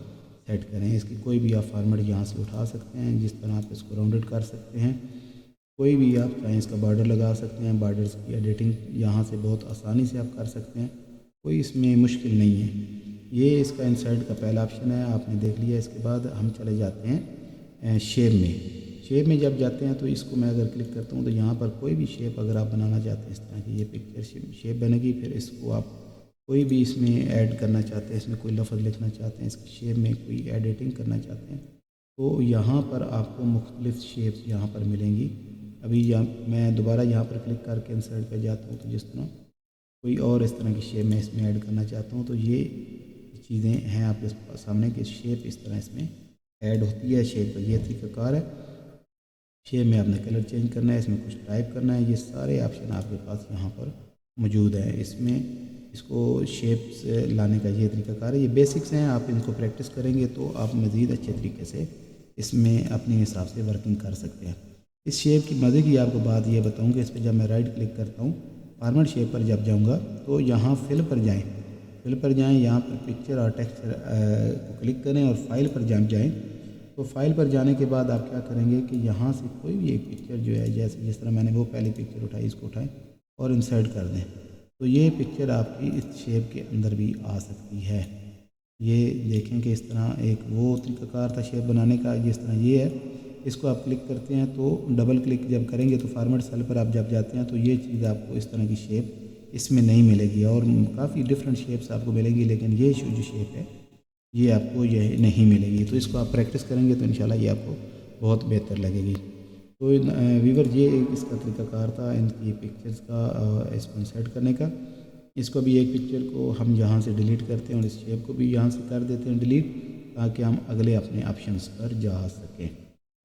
सेट करें। इसकी कोई भी आप फॉर्मेट यहाँ से उठा सकते हैं, जिस तरह आप इसको राउंडेड कर सकते हैं। कोई भी आप चाहें इसका बॉर्डर लगा सकते हैं, बॉर्डर्स की एडिटिंग यहाँ से बहुत आसानी से आप कर सकते हैं, कोई इसमें मुश्किल नहीं है। ये इसका इंसर्ट का पहला ऑप्शन है, आपने देख लिया। इसके बाद हम चले जाते हैं शेप में। शेप में जब जाते हैं तो इसको मैं अगर क्लिक करता हूँ तो यहाँ पर कोई भी शेप अगर आप बनाना चाहते हैं इस तरह की ये पिक्चर शेप बनेगी। फिर इसको आप कोई भी इसमें ऐड करना चाहते हैं, इसमें कोई लफ्ज़ लिखना चाहते हैं, इसकी शेप में कोई एडिटिंग करना चाहते हैं तो यहाँ पर आपको मुख्तलिफ़ शेप्स यहाँ पर मिलेंगी। अभी मैं दोबारा यहाँ पर क्लिक करके इंसर्ट पे जाता हूँ तो जिस तरह कोई और इस तरह की शेप मैं इसमें ऐड करना चाहता हूँ तो ये चीज़ें हैं आपके सामने कि शेप इस तरह इसमें ऐड होती है। शेप का ये तरीकाकार है। शेप में आपने कलर चेंज करना है, इसमें कुछ टाइप करना है, ये सारे ऑप्शन आपके पास यहाँ पर मौजूद है। इसमें इसको शेप से लाने का ये तरीकाकार है। ये बेसिक्स हैं, आप इनको प्रैक्टिस करेंगे तो आप मज़ीद अच्छे तरीके से इसमें अपने हिसाब से वर्किंग कर सकते हैं। इस शेप की मज़े की आपको बात ये बताऊँ कि इस पर जब मैं राइट क्लिक करता हूँ फॉर्मेट शेप पर जब जाऊँगा तो यहाँ फिल पर जाएँ, यहाँ पर पिक्चर और टेक्सचर को क्लिक करें और फाइल पर जब जाएँ तो फाइल पर जाने के बाद आप क्या करेंगे कि यहाँ से कोई भी एक पिक्चर जो है, जैसे जिस तरह मैंने वो पहली पिक्चर उठाई, इसको उठाएं और इंसर्ट कर दें तो ये पिक्चर आपकी इस शेप के अंदर भी आ सकती है। ये देखें कि इस तरह एक वो तरीकाकार था शेप बनाने का, जिस तरह ये है। इसको आप क्लिक करते हैं तो डबल क्लिक जब करेंगे तो फॉर्मेट सेल पर आप जब जाते हैं तो ये चीज़ आपको इस तरह की शेप इसमें नहीं मिलेगी और काफ़ी डिफरेंट शेप्स आपको मिलेगी, लेकिन ये जो शेप है ये आपको ये नहीं मिलेगी। तो इसको आप प्रैक्टिस करेंगे तो इंशाल्लाह ये आपको बहुत बेहतर लगेगी। तो वीवर ये इसका तरीकाकार था इनकी पिक्चर्स का इसको इंसर्ट करने का। इसको भी एक पिक्चर को हम यहाँ से डिलीट करते हैं और इस शेप को भी यहाँ से कर देते हैं डिलीट, ताकि हम अगले अपने ऑप्शंस पर जा सकें।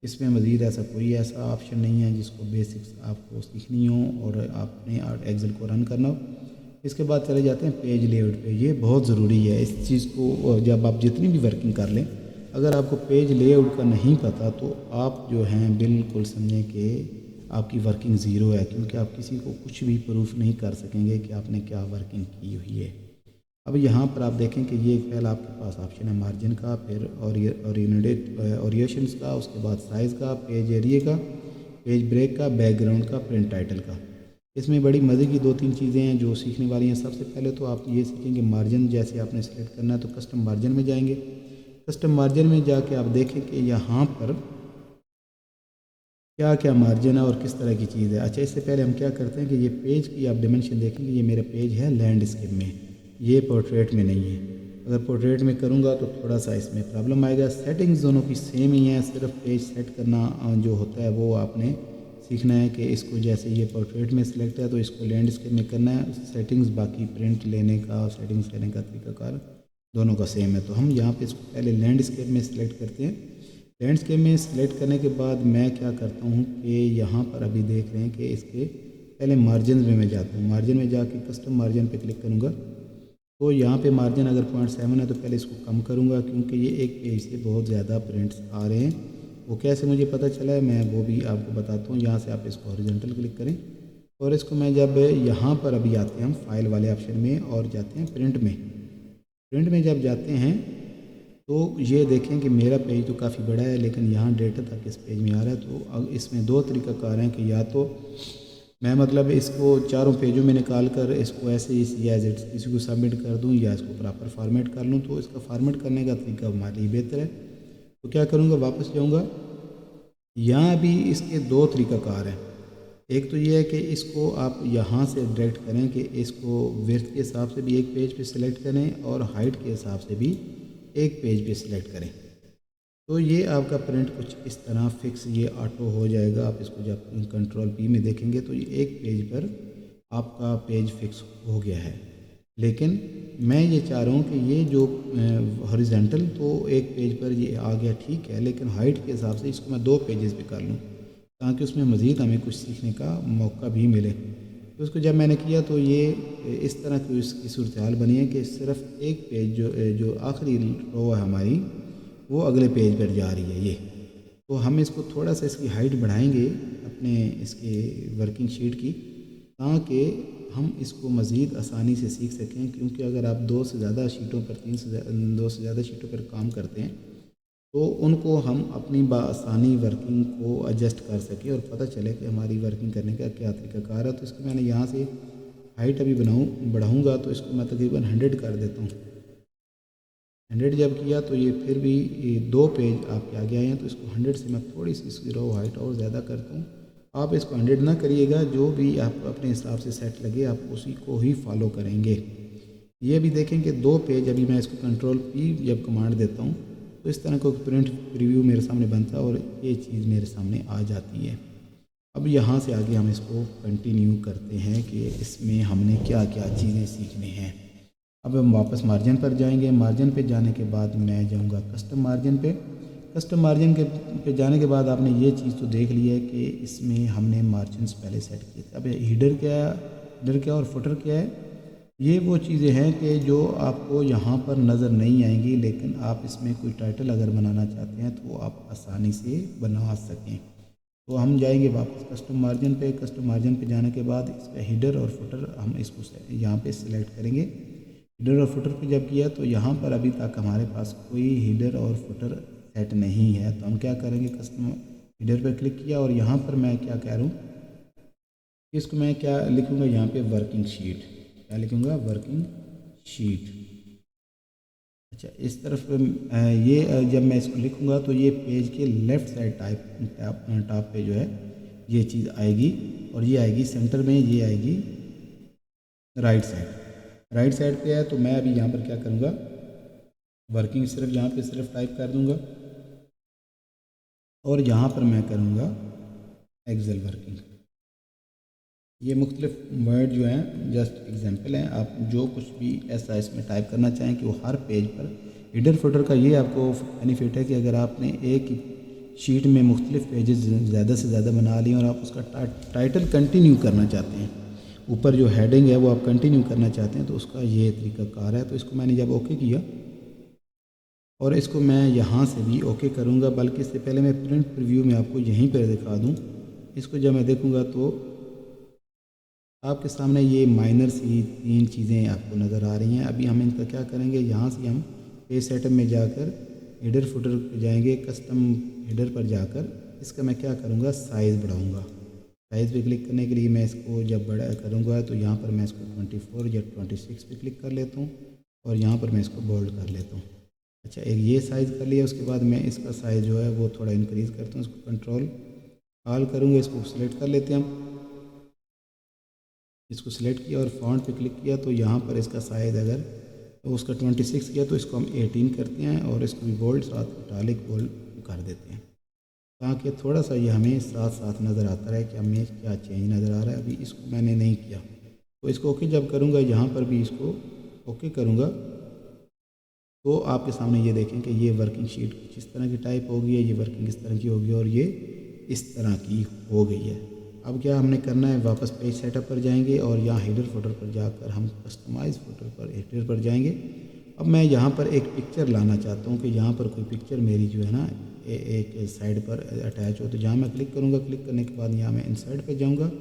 इसमें मज़ीद ऐसा कोई ऐसा ऑप्शन नहीं है जिसको बेसिक्स आपको सीखनी हो और आपने एक्सेल को रन करना हो। इसके बाद चले जाते हैं पेज लेआउट पे। ये बहुत ज़रूरी है। इस चीज़ को जब आप जितनी भी वर्किंग कर लें, अगर आपको पेज लेआउट का नहीं पता तो आप जो हैं बिल्कुल समझें कि आपकी वर्किंग ज़ीरो है, क्योंकि आप किसी को कुछ भी प्रूफ नहीं कर सकेंगे कि आपने क्या वर्किंग की हुई है। अब यहाँ पर आप देखें कि ये पहला आपके पास ऑप्शन है मार्जिन का, फिर ओरिएशंस का, उसके बाद साइज़ का, पेज एरिया का, पेज ब्रेक का, बैकग्राउंड का, प्रिंट टाइटल का। इसमें बड़ी मज़े की 2-3 चीज़ें हैं जो सीखने वाली हैं। सबसे पहले तो आप ये सीखेंगे मार्जिन जैसे आपने सेलेक्ट करना है तो कस्टम मार्जिन में जाएंगे। कस्टम मार्जिन में जाके आप देखें कि यहाँ पर क्या क्या मार्जिन है और किस तरह की चीज़ है। अच्छा, इससे पहले हम क्या करते हैं कि ये पेज की आप डिमेंशन देखेंगे, ये मेरा पेज है लैंडस्केप में, ये पोर्ट्रेट में नहीं है। अगर पोर्ट्रेट में करूँगा तो थोड़ा सा इसमें प्रॉब्लम आएगा। सेटिंग्स दोनों की सेम ही है, सिर्फ पेज सेट करना जो होता है वो आपने सीखना है कि इसको जैसे ये पोर्ट्रेट में सिलेक्ट है तो इसको लैंडस्केप में करना है। सेटिंग्स बाकी प्रिंट लेने का और सेटिंग्स करने का तरीकाकार दोनों का सेम है। तो हम यहाँ पे इसको पहले लैंडस्केप में सिलेक्ट करते हैं। लैंडस्केप में सिलेक्ट करने के बाद मैं क्या करता हूँ कि यहाँ पर अभी देख रहे हैं कि इसके पहले मार्जिन में मैं जाता हूँ। मार्जिन में जाके कस्टम मार्जिन पे क्लिक करूँगा तो यहाँ पे मार्जिन अगर 0.7 है तो पहले इसको कम करूँगा, क्योंकि ये एक पेज से बहुत ज़्यादा प्रिंट्स आ रहे हैं। वो कैसे मुझे पता चला है मैं वो भी आपको बताता हूँ। यहाँ से आप इसको हॉरिजॉन्टल क्लिक करें और इसको मैं जब यहाँ पर अभी आते हैं हम फाइल वाले ऑप्शन में और जाते हैं प्रिंट में। प्रिंट में जब जाते हैं तो ये देखें कि मेरा पेज तो काफ़ी बड़ा है, लेकिन यहाँ डेटा तक इस पेज में आ रहा है। तो अब इसमें 2 तरीक़ाकार हैं कि या तो मैं मतलब इसको चारों पेजों में निकाल कर इसको ऐसे ही एज इट किसी को सबमिट कर दूँ या इसको प्रॉपर फॉर्मेट कर लूँ। तो इसका फॉर्मेट करने का तरीका हमारे लिए बेहतर है। तो क्या करूँगा, वापस जाऊँगा। यहाँ भी इसके 2 तरीक़ाकार हैं। एक तो ये है कि इसको आप यहाँ से डायरेक्ट करें कि इसको विड्थ के हिसाब से भी एक पेज पे सिलेक्ट करें और हाइट के हिसाब से भी एक पेज पे सिलेक्ट करें। तो ये आपका प्रिंट कुछ इस तरह फिक्स ये ऑटो हो जाएगा। आप इसको जब कंट्रोल P में देखेंगे तो ये एक पेज पर आपका पेज फिक्स हो गया है। लेकिन मैं ये चाह रहा हूँ कि ये जो हॉरिजॉन्टल तो एक पेज पर ये आ गया, ठीक है, लेकिन हाइट के हिसाब से इसको मैं 2 पेजेस पे कर लूँ ताकि उसमें मज़ीद हमें कुछ सीखने का मौका भी मिले। तो उसको जब मैंने किया तो ये इस तरह की इसकी सूरत हाल बनी है कि सिर्फ एक पेज जो आखिरी रो है हमारी वो अगले पेज पर जा रही है ये। तो हम इसको थोड़ा सा इसकी हाइट बढ़ाएंगे अपने इसके वर्किंग शीट की, ताकि हम इसको मज़ीद आसानी से सीख सकें। क्योंकि अगर आप 2 से ज़्यादा शीटों पर 2 से ज़्यादा शीटों पर काम करते हैं तो उनको हम अपनी बासानी वर्किंग को एडजस्ट कर सकें और पता चले कि हमारी वर्किंग करने का क्या तरीकाकार है। तो इसको मैंने यहाँ से हाइट अभी बढ़ाऊँगा तो इसको मैं तकरीबन 100 कर देता हूँ। 100 जब किया तो ये फिर भी ये 2 पेज आपके आगे आए हैं। तो इसको 100 से मैं थोड़ी सी इसकी रो हाइट और ज़्यादा करता हूँ। आप इसको 100 ना करिएगा, जो भी आपको अपने हिसाब से सेट लगे आप उसी को ही फॉलो करेंगे। ये भी देखें कि 2 पेज अभी मैं इसको कंट्रोल P जब कमांड देता हूँ तो इस तरह का प्रिंट प्रीव्यू मेरे सामने बनता है और ये चीज़ मेरे सामने आ जाती है। अब यहाँ से आगे हम इसको कंटिन्यू करते हैं कि इसमें हमने क्या क्या चीज़ें सीखनी हैं। अब हम वापस मार्जिन पर जाएंगे। मार्जिन पे जाने के बाद मैं जाऊँगा कस्टम मार्जिन पे। कस्टम मार्जिन के पे जाने के बाद आपने ये चीज़ तो देख ली है कि इसमें हमने मार्जिन पहले सेट किए थे। अब हीडर क्या और फुटर क्या है, ये वो चीज़ें हैं कि जो आपको यहाँ पर नज़र नहीं आएंगी, लेकिन आप इसमें कोई टाइटल अगर बनाना चाहते हैं तो आप आसानी से बना सकें। तो हम जाएंगे वापस कस्टम मार्जिन पे। कस्टम मार्जिन पे जाने के बाद इसका हीडर और फुटर हम इसको यहाँ पे सिलेक्ट करेंगे। हीडर और फुटर पे जब किया तो यहाँ पर अभी तक हमारे पास कोई हीडर और फुटर सेट नहीं है। तो हम क्या करेंगे, कस्टम हीडर पर क्लिक किया और यहाँ पर मैं क्या कह रहा हूँ, इसको मैं क्या लिखूँगा यहाँ पे वर्किंग शीट। क्या लिखूँगा, वर्किंग शीट। अच्छा, इस तरफ ये जब मैं इसको लिखूँगा तो ये पेज के लेफ़्ट साइड टॉप पे जो है ये चीज़ आएगी और ये आएगी सेंटर में, ये आएगी राइट साइड पे है। तो मैं अभी यहाँ पर क्या करूँगा, वर्किंग सिर्फ यहाँ पे सिर्फ टाइप कर दूँगा और यहाँ पर मैं करूँगा एक्सेल वर्किंग। ये मुख्तलिफ वर्ड जो हैं जस्ट एग्जांपल हैं। आप जो कुछ भी ऐसा इसमें टाइप करना चाहें कि वो हर पेज पर हीडर फुटर का ये आपको बेनिफिट है कि अगर आपने एक शीट में मुख्तलिफ पेजेस ज़्यादा से ज़्यादा बना लिए और आप उसका टाइटल कंटिन्यू करना चाहते हैं, ऊपर जो हेडिंग है वो आप कंटिन्यू करना चाहते हैं, तो उसका ये तरीकाकार है। तो इसको मैंने जब ओके किया और इसको मैं यहाँ से भी ओके करूँगा, बल्कि इससे पहले मैं प्रिंट प्रीव्यू में आपको यहीं पर दिखा दूँ। इसको जब मैं देखूँगा तो आपके सामने ये माइनर सी 3 चीज़ें आपको नज़र आ रही हैं। अभी हम इनका क्या करेंगे, यहाँ से हम पेज सेटअप में जाकर हेडर फुटर पे जाएंगे, कस्टम हेडर पर जाकर इसका मैं क्या करूँगा, साइज़ बढ़ाऊँगा। साइज़ पे क्लिक करने के लिए मैं इसको जब बड़ा करूँगा तो यहाँ पर मैं इसको 24 या 26 पे क्लिक कर लेता हूँ और यहाँ पर मैं इसको बोल्ड कर लेता हूँ। अच्छा, एक ये साइज़ कर लिया, उसके बाद मैं इसका साइज़ जो है वो थोड़ा इंक्रीज़ करता हूँ। इसको कंट्रोल ऑल करूँगा, इसको सेलेक्ट कर लेते हैं हम। इसको सिलेक्ट किया और फॉन्ट पे क्लिक किया तो यहाँ पर इसका साइज़ अगर तो उसका 26 किया तो इसको हम 18 करते हैं और इसको भी बोल्ड साथ इटालिक बोल्ड कर देते हैं, ताकि थोड़ा सा ये हमें साथ साथ नज़र आता रहे कि हमें क्या चेंज नज़र आ रहा है। अभी इसको मैंने नहीं किया तो इसको ओके जब करूँगा, यहाँ पर भी इसको ओके करूँगा तो आपके सामने ये देखें कि ये वर्किंग शीट कुछ इस तरह की टाइप हो गई है, ये वर्किंग इस तरह की होगी और ये इस तरह की हो गई है। अब क्या हमने करना है, वापस पेज सेटअप पर जाएंगे और यहाँ हेडर फुटर पर जाकर हम कस्टमाइज फुटर पर हेडर पर जाएंगे। अब मैं यहाँ पर एक पिक्चर लाना चाहता हूँ कि यहाँ पर कोई पिक्चर मेरी जो है ना एक साइड पर अटैच हो। तो जहाँ मैं क्लिक करूँगा, क्लिक करने के बाद यहाँ मैं इनसाइड पर जाऊँगा,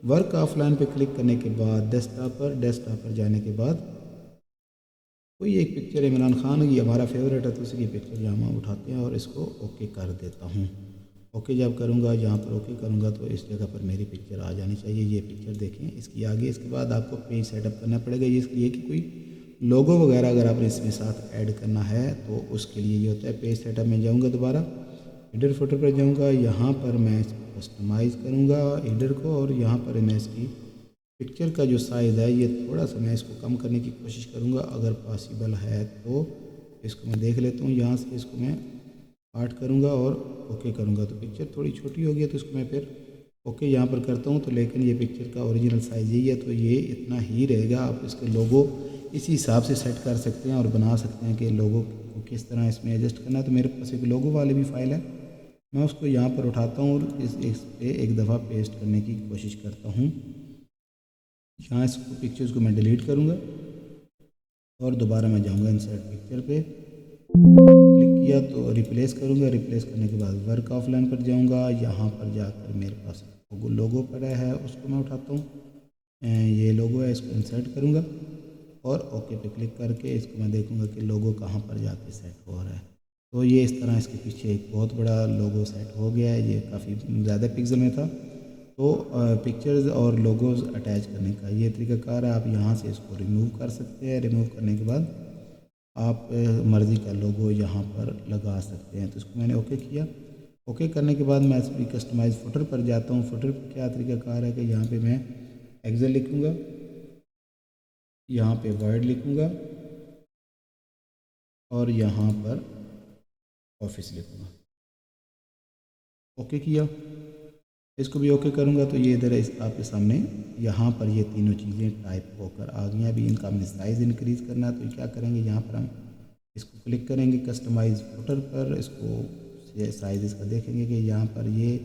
वर्क ऑफलाइन पर क्लिक करने के बाद डेस्कटॉप पर जाने के बाद कोई एक पिक्चर इमरान खान की हमारा फेवरेट है तो उसकी पिक्चर यहाँ हम उठाते हैं और इसको ओके कर देता हूँ। ओके जब करूँगा, यहाँ पर ओके करूँगा तो इस जगह पर मेरी पिक्चर आ जानी चाहिए। ये पिक्चर देखें इसकी आगे। इसके बाद आपको पेज सेटअप करना पड़ेगा। ये इसके लिए कि कोई लोगो वगैरह अगर आपने इसमें साथ ऐड करना है तो उसके लिए ये होता है। पेज सेटअप में जाऊँगा, दोबारा हेडर फुटर पर जाऊँगा, यहाँ पर मैं इसको कस्टमाइज़ करूँगा हेडर को और यहाँ पर मैं इसकी पिक्चर का जो साइज़ है ये थोड़ा सा मैं इसको कम करने की कोशिश करूँगा, अगर पॉसिबल है तो इसको मैं देख लेता हूँ। यहाँ से इसको मैं 8 करूँगा और ओके करूँगा तो पिक्चर थोड़ी छोटी हो गई है तो इसको मैं फिर ओके यहाँ पर करता हूँ। तो लेकिन ये पिक्चर का ओरिजिनल साइज़ यही है तो ये इतना ही रहेगा। आप इसके लोगो इसी हिसाब से सेट कर सकते हैं और बना सकते हैं कि लोगो को किस तरह इसमें एडजस्ट करना है। तो मेरे पास एक लोगो वाली भी फाइल है, मैं उसको यहाँ पर उठाता हूँ और इस पे एक दफ़ा पेस्ट करने की कोशिश करता हूँ। यहाँ इसको पिक्चर्स को मैं डिलीट करूँगा और दोबारा मैं जाऊँगा इंसर्ट पिक्चर पे, क्लिक किया तो रिप्लेस करूँगा। रिप्लेस करने के बाद वर्क ऑफलाइन पर जाऊँगा, यहाँ पर जाकर मेरे पास लोगो पड़ा है उसको मैं उठाता हूँ। ये लोगो है, इसको इंसर्ट करूँगा और ओके पे क्लिक करके इसको मैं देखूँगा कि लोगो कहाँ पर जाके सेट हो रहा है। तो ये इस तरह इसके पीछे एक बहुत बड़ा लोगो सेट हो गया है। ये काफ़ी ज़्यादा पिक्सल में था। तो पिक्चर्स और लोगोज़ अटैच करने का ये तरीकाकार है। आप यहाँ से इसको रिमूव कर सकते हैं। रिमूव करने के बाद आप मर्ज़ी का लोगो यहाँ पर लगा सकते हैं। तो इसको मैंने ओके किया। ओके करने के बाद मैं इसकी कस्टमाइज़ फुटर पर जाता हूँ। फुटर पर क्या तरीकाकार है कि यहाँ पे मैं एक्सेल लिखूँगा, यहाँ पे वर्ड लिखूँगा और यहाँ पर ऑफिस लिखूँगा। ओके किया, इसको भी ओके करूँगा तो ये इधर आपके सामने यहाँ पर ये तीनों चीज़ें टाइप होकर आ गई हैं। अभी इनका हमने साइज़ इंक्रीज़ करना है तो क्या करेंगे, यहाँ पर हम इसको क्लिक करेंगे कस्टमाइज़ फुटर पर, इसको साइज़ इसका देखेंगे कि यहाँ पर ये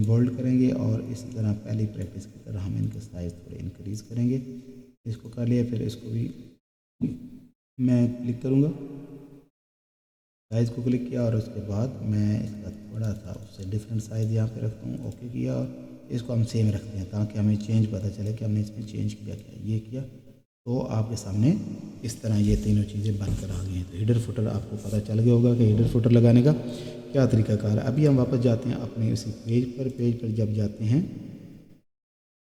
बोल्ड करेंगे और इसी तरह पहली प्रैक्टिस की तरह हम इनका साइज़ थोड़े इंक्रीज़ करेंगे। इसको कर लिया, फिर इसको भी मैं क्लिक करूँगा, साइज़ को क्लिक किया और उसके बाद मैं इसका थोड़ा सा उससे डिफरेंट साइज़ यहाँ पे रखता हूँ। ओके किया और इसको हम सेम रखते हैं ताकि हमें चेंज पता चले कि हमने इसमें चेंज किया क्या। ये किया तो आपके सामने इस तरह ये तीनों चीज़ें बनकर आ गई हैं। तो हेडर फुटर आपको पता चल गया होगा कि हेडर फुटर लगाने का क्या तरीकाकार है। अभी हम वापस जाते हैं अपने उसी पेज पर जब जाते हैं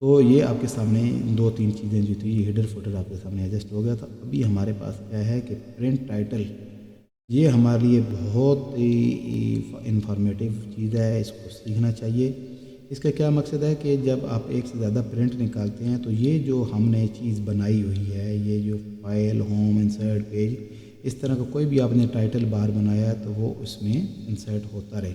तो ये आपके सामने 2-3 चीज़ें जो थी, ये हेडर फुटर आपके सामने एडजस्ट हो गया था। अभी हमारे पास क्या है कि प्रिंट टाइटल, ये हमारे लिए बहुत ही इंफॉर्मेटिव चीज़ है, इसको सीखना चाहिए। इसका क्या मकसद है कि जब आप एक से ज़्यादा प्रिंट निकालते हैं तो ये जो हमने चीज़ बनाई हुई है, ये जो फाइल, होम, इंसर्ट, पेज, इस तरह का कोई भी आपने टाइटल बार बनाया है तो वो उसमें इंसर्ट होता रहे।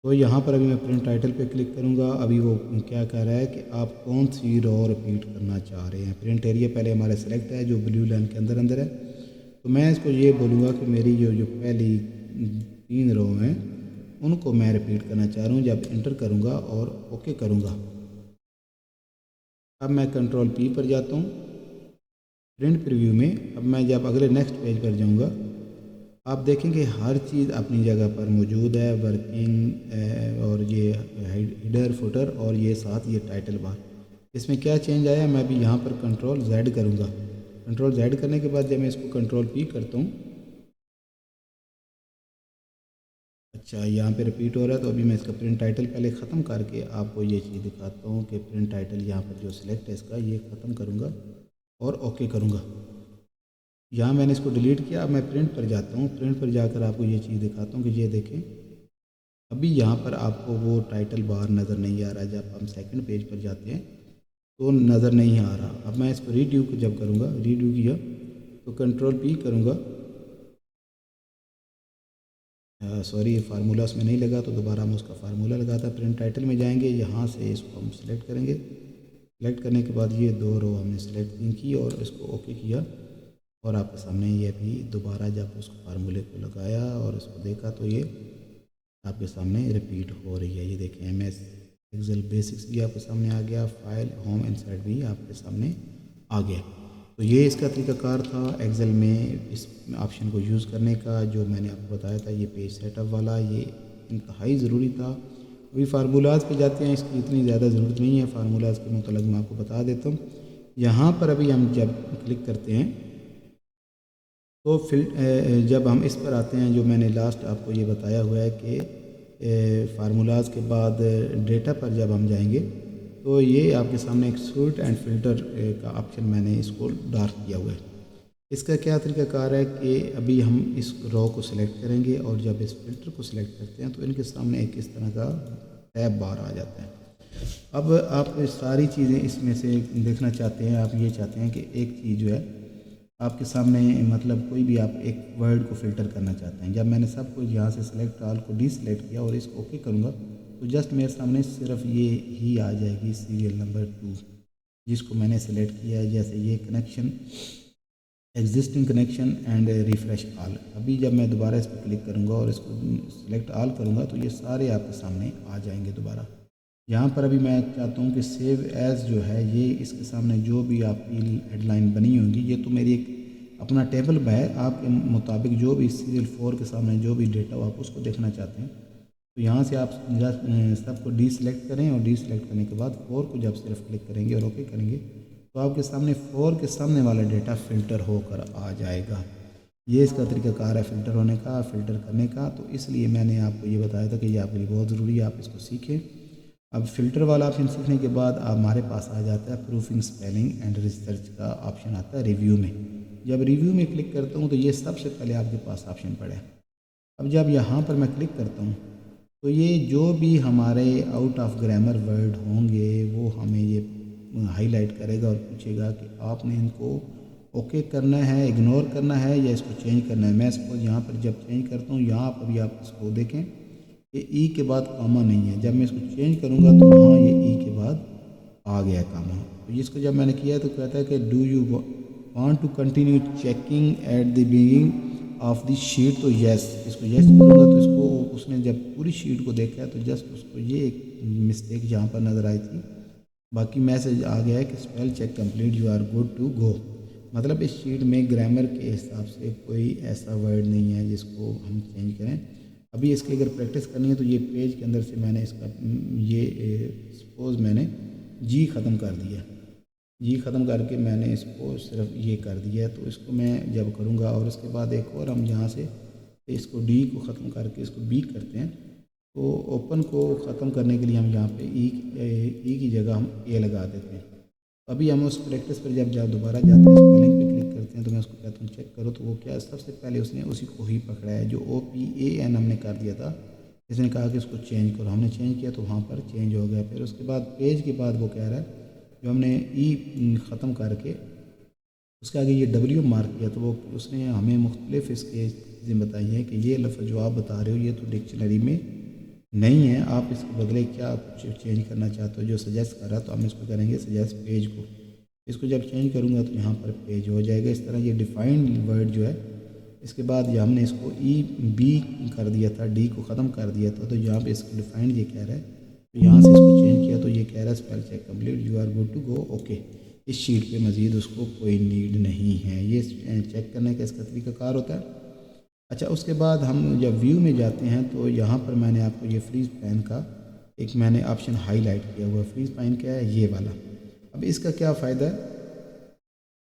तो यहाँ पर अभी मैं प्रिंट टाइटल पे क्लिक करूँगा। अभी वो क्या कह रहा है कि आप कौन सी रो रिपीट करना चाह रहे हैं। प्रिंट एरिया पहले हमारे सेलेक्ट है जो ब्लू लाइन के अंदर है, तो मैं इसको ये बोलूँगा कि मेरी जो पहली 3 रो हैं उनको मैं रिपीट करना चाह रहा हूँ। जब इंटर करूँगा और ओके करूँगा, अब मैं कंट्रोल पी पर जाता हूँ प्रिंट प्रीव्यू में। अब मैं जब अगले नेक्स्ट पेज पर जाऊँगा आप देखेंगे हर चीज़ अपनी जगह पर मौजूद है, वर्किंग और ये हेडर फुटर और ये साथ ये टाइटल बार। इसमें क्या चेंज आया, मैं अभी यहाँ पर कंट्रोल जेड करूँगा। कंट्रोल जेड करने के बाद जब मैं इसको कंट्रोल पी करता हूँ, अच्छा यहाँ पे रिपीट हो रहा है, तो अभी मैं इसका प्रिंट टाइटल पहले ख़त्म करके आपको ये चीज़ दिखाता हूँ कि प्रिंट टाइटल यहाँ पर जो सिलेक्ट है इसका ये ख़त्म करूँगा और ओके करूँगा। यहाँ मैंने इसको डिलीट किया। अब मैं प्रिंट पर जाता हूँ, प्रिंट पर जाकर आपको ये चीज़ दिखाता हूँ कि ये देखें अभी यहाँ पर आपको वो टाइटल बार नज़र नहीं आ रहा है। जब हम सेकंड पेज पर जाते हैं तो नज़र नहीं आ रहा। अब मैं इसको रीड्यू जब करूँगा, रीड्यू किया तो कंट्रोल पी करूँगा, सॉरी फार्मूला उसमें नहीं लगा तो दोबारा हम उसका फार्मूला लगाता। प्रिंट टाइटल में जाएंगे, यहाँ से इसको हम सिलेक्ट करेंगे। सिलेक्ट करने के बाद ये दो रो हमने सिलेक्ट की और इसको ओके किया और आपके सामने ये भी दोबारा जब उसको फार्मूले को लगाया और इसको देखा तो ये आपके सामने रिपीट हो रही है। ये देखें MS एक्सेल बेसिक्स भी आपके सामने आ गया, फाइल होम इंसर्ट भी आपके सामने आ गया। तो ये इसका तरीकाकार था एक्सेल में इस ऑप्शन को यूज़ करने का, जो मैंने आपको बताया था। ये पेज सेटअप वाला ये इंतहाई ज़रूरी था। अभी फार्मूलाज पे जाते हैं, इसकी इतनी ज़्यादा ज़रूरत नहीं है। फार्मूलाज के मतलब मैं आपको बता देता हूँ। यहाँ पर अभी हम जब क्लिक करते हैं तो जब हम इस पर आते हैं, जो मैंने लास्ट आपको ये बताया हुआ है कि फार्मूलाज के बाद डेटा पर जब हम जाएंगे तो ये आपके सामने एक सूट एंड फिल्टर का ऑप्शन मैंने इसको डार्क किया हुआ है। इसका क्या तरीकाकार है कि अभी हम इस रो को सिलेक्ट करेंगे और जब इस फिल्टर को सिलेक्ट करते हैं तो इनके सामने एक इस तरह का टैब बार आ जाता है। अब आप सारी चीज़ें इसमें से देखना चाहते हैं, आप ये चाहते हैं कि एक चीज़ जो है आपके सामने, मतलब कोई भी आप एक वर्ड को फ़िल्टर करना चाहते हैं। जब मैंने सब कुछ यहाँ से सिलेक्ट ऑल को डीसिलेक्ट किया और इसको ओके करूँगा तो जस्ट मेरे सामने सिर्फ ये ही आ जाएगी सीरियल नंबर 2 जिसको मैंने सेलेक्ट किया है। जैसे ये connection, existing connection and refresh all. अभी जब मैं दोबारा इस पर क्लिक करूँगा और इसको सिलेक्ट ऑल करूँगा तो ये सारे आपके सामने आ जाएंगे दोबारा। यहाँ पर अभी मैं चाहता हूँ कि सेव एज़ जो है ये इसके सामने जो भी आपकी हेडलाइन बनी होंगी, ये तो मेरी एक अपना टेबल है, आपके मुताबिक जो भी सीरियल 4 के सामने जो भी डेटा हो आप उसको देखना चाहते हैं तो यहाँ से आप सबको डीसिलेक्ट करें और डीसिलेक्ट करने के बाद 4 को जब सिर्फ क्लिक करेंगे और ओके करेंगे तो आपके सामने 4 के सामने वाला डेटा फ़िल्टर होकर आ जाएगा। ये इसका तरीकाकार है फ़िल्टर होने का, फ़िल्टर करने का। तो इसलिए मैंने आपको ये बताया था कि ये आपके लिए बहुत ज़रूरी है, आप इसको सीखें। अब फ़िल्टर वाला ऑप्शन सीखने के बाद हमारे पास आ जाता है प्रूफिंग, स्पेलिंग एंड रिसर्च का ऑप्शन आता है रिव्यू में। जब रिव्यू में क्लिक करता हूँ तो ये सबसे पहले आपके पास ऑप्शन पड़ा है। अब जब यहाँ पर मैं क्लिक करता हूँ तो ये जो भी हमारे आउट ऑफ ग्रामर वर्ड होंगे वो हमें ये हाईलाइट करेगा और पूछेगा कि आपने इनको ओके करना है, इग्नोर करना है या इसको चेंज करना है। मैं सपोज यहाँ पर जब चेंज करता हूँ, यहाँ पर भी आप इसको देखें कि ई के बाद कामा नहीं है। जब मैं इसको चेंज करूँगा तो वहाँ ये ई के बाद आ गया कामा। तो इसको जब मैंने किया तो कहता है कि do you want to continue checking at the beginning of the sheet, तो यस। इसको यस करूँगा तो इसको उसने जब पूरी शीट को देखा तो जस्ट उसको ये एक मिस्टेक यहाँ पर नज़र आई थी, बाकी मैसेज आ गया है कि spell check complete, you are good to go. मतलब इस शीट में ग्रामर के हिसाब से कोई ऐसा वर्ड नहीं है जिसको हम चेंज करें। अभी इसकी अगर प्रैक्टिस करनी है तो ये पेज के अंदर से मैंने इसका ये सपोज़ मैंने जी ख़त्म कर दिया, जी ख़त्म करके मैंने इसको सिर्फ ये कर दिया। तो इसको मैं जब करूँगा और उसके बाद एक और हम यहाँ से इसको डी को ख़त्म करके इसको बी करते हैं। तो ओपन को ख़त्म करने के लिए हम यहाँ पे ई की जगह हम ए लगा देते हैं। अभी हम उस प्रैक्टिस पर जब दोबारा जाते हैं, स्पेलिंग पे क्लिक करते हैं तो मैं उसको कहता हूँ चेक करो। तो वो क्या, सबसे पहले उसने उसी को ही पकड़ा है जो OPAN हमने कर दिया था। इसने कहा कि उसको चेंज करो, हमने चेंज किया तो वहाँ पर चेंज हो गया। फिर उसके बाद पेज के बाद वो कह रहा है जो हमने ई ख़त्म करके उसके आगे ये W मार्क किया तो वो उसने हमें मुख्तलिफ इसके चीज़ें बताई हैं कि ये लफ्ज़ जो आप बता रहे हो ये तो डिक्शनरी में नहीं है, आप इसके बदले क्या कुछ चेंज करना चाहते हो जो सजेस्ट कर रहा है। तो हम इसको करेंगे सजेस्ट पेज को। इसको जब चेंज करूँगा तो यहाँ पर पेज हो जाएगा। इस तरह ये डिफाइंड वर्ड जो है, इसके बाद ये हमने इसको B कर दिया था, D को ख़त्म कर दिया था। तो यहाँ पे इसको डिफाइंड ये कह रहा है, तो यहाँ से इसको चेंज किया तो ये कह रहा है spell check complete, you are good to go, okay. इस शीट पे मज़ीद उसको कोई नीड नहीं है। ये चेक करने का इसका तरीकाकार होता है। अच्छा, उसके बाद हम जब व्यू में जाते हैं तो यहाँ पर मैंने आपको ये फ्रीज पैन का एक मैंने ऑप्शन हाईलाइट किया हुआ। फ्रीज पैन क्या है? ये वाला। अब इसका क्या फ़ायदा है?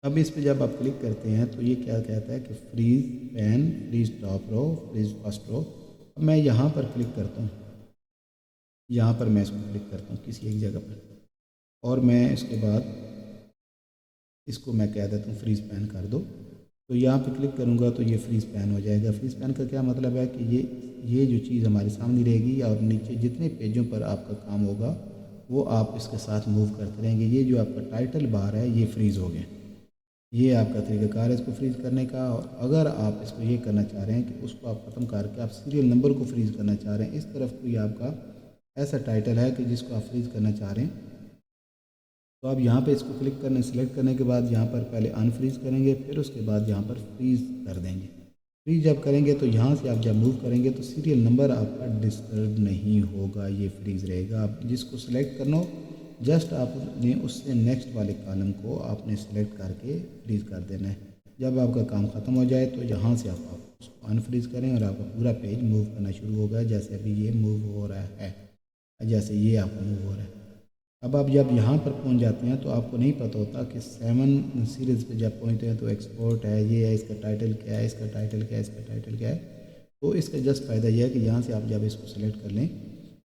अब इस पे जब आप क्लिक करते हैं तो ये क्या कहता है कि freeze pan, freeze top row, freeze first row. अब मैं यहाँ पर क्लिक करता हूँ, यहाँ पर मैं इसको क्लिक करता हूँ किसी एक जगह पर, और मैं इसके बाद इसको मैं कह देता हूँ फ्रीज पैन कर दो। तो यहाँ पे क्लिक करूँगा तो ये फ्रीज पैन हो जाएगा। फ्रीज पैन का क्या मतलब है कि ये जो चीज़ हमारे सामने रहेगी और नीचे जितने पेजों पर आपका काम होगा वो आप इसके साथ मूव करते रहेंगे। ये जो आपका टाइटल बार है ये फ्रीज़ हो गया। ये आपका तरीक़ाकार है इसको फ्रीज़ करने का। और अगर आप इसको ये करना चाह रहे हैं कि उसको आप ख़त्म करके आप सीरियल नंबर को फ्रीज़ करना चाह रहे हैं, इस तरफ कोई आपका ऐसा टाइटल है कि जिसको आप फ्रीज़ करना चाह रहे हैं, तो आप यहाँ पे इसको क्लिक करने सेलेक्ट करने के बाद यहाँ पर पहले अनफ्रीज़ करेंगे, फिर उसके बाद यहाँ पर फ्रीज़ कर देंगे। फ्रीज जब करेंगे तो यहाँ से आप जब मूव करेंगे तो सीरियल नंबर आपका डिस्टर्ब नहीं होगा, ये फ्रीज़ रहेगा। आप जिसको सिलेक्ट करना हो जस्ट आपने उससे नेक्स्ट वाले कॉलम को आपने सेलेक्ट करके फ्रीज़ कर देना है। जब आपका काम ख़त्म हो जाए तो यहाँ से आप उसको अनफ्रीज़ करें और आपका पूरा पेज मूव करना शुरू होगा। जैसे अभी ये मूव हो रहा है, जैसे ये आपका मूव हो रहा है। अब आप जब यहाँ पर पहुँच जाते हैं तो आपको नहीं पता होता कि 7 सीरीज़ पे जब पहुँचते हैं तो एक्सपोर्ट है, ये है, इसका टाइटल क्या है, इसका टाइटल क्या है, इसका टाइटल क्या है। तो इसका जस्ट फ़ायदा यह है कि यहाँ से आप जब इसको सेलेक्ट कर लें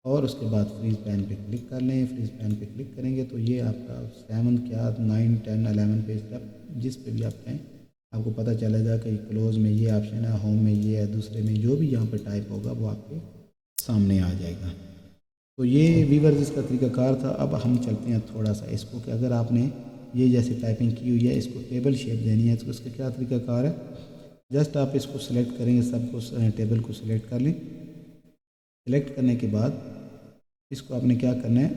और उसके बाद फ्रीज पैन पे क्लिक कर लें। फ्रीज पैन पे क्लिक करेंगे तो ये आपका 7 क्या 9, 10, 11 पेज तक जिस पे भी आप कहें आपको पता चलेगा कि क्लोज़ में ये ऑप्शन है, होम में ये है, दूसरे में जो भी यहाँ पर टाइप होगा वो आपके सामने आ जाएगा। तो ये वीवर्स इसका तरीक़ाकार था। अब हम चलते हैं थोड़ा सा इसको कि अगर आपने ये जैसे टाइपिंग की हुई है इसको टेबल शेप देनी है तो इसका क्या तरीक़ाकार है। जस्ट आप इसको सिलेक्ट करेंगे, सबको टेबल को सिलेक्ट कर लें। सिलेक्ट करने के बाद इसको आपने क्या करना है,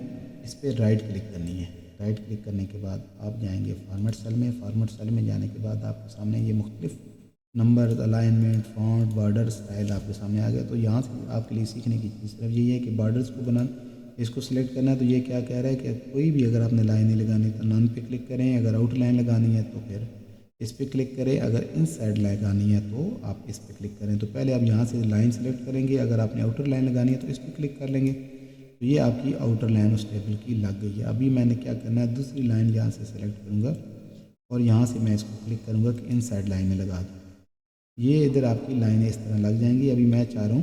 इस पर राइट क्लिक करनी है। राइट क्लिक करने के बाद आप जाएंगे फॉर्मेट सेल में। फॉर्मेट सेल में जाने के बाद आपके सामने ये मुख्तलिफ number, alignment, font, border, style आपके सामने आ गया। तो यहाँ से आपके लिए सीखने की चीज़ सिर्फ यही है कि बॉर्डर्स को बनाना, इसको सिलेक्ट करना है। तो ये क्या कह रहा है कि कोई भी अगर आपने लाइनें लगानी तो नन पे क्लिक करें, अगर आउट लाइन लगानी है तो फिर इस पर क्लिक करें, अगर इनसाइड लगानी है तो आप इस पर क्लिक करें। तो पहले आप यहाँ से लाइन सेलेक्ट करेंगे, अगर आपने आउटर लाइन लगानी है तो इस पर क्लिक कर लेंगे। तो ये आपकी आउटर लाइन उस टेबल की लग गई है। अभी मैंने क्या करना है, दूसरी लाइन यहाँ से सेलेक्ट करूँगा और यहाँ से मैं इसको क्लिक करूँगा कि इनसाइड लाइन में लगा दूँ। ये इधर आपकी लाइनें इस तरह लग जाएंगी। अभी मैं चाह रहा हूँ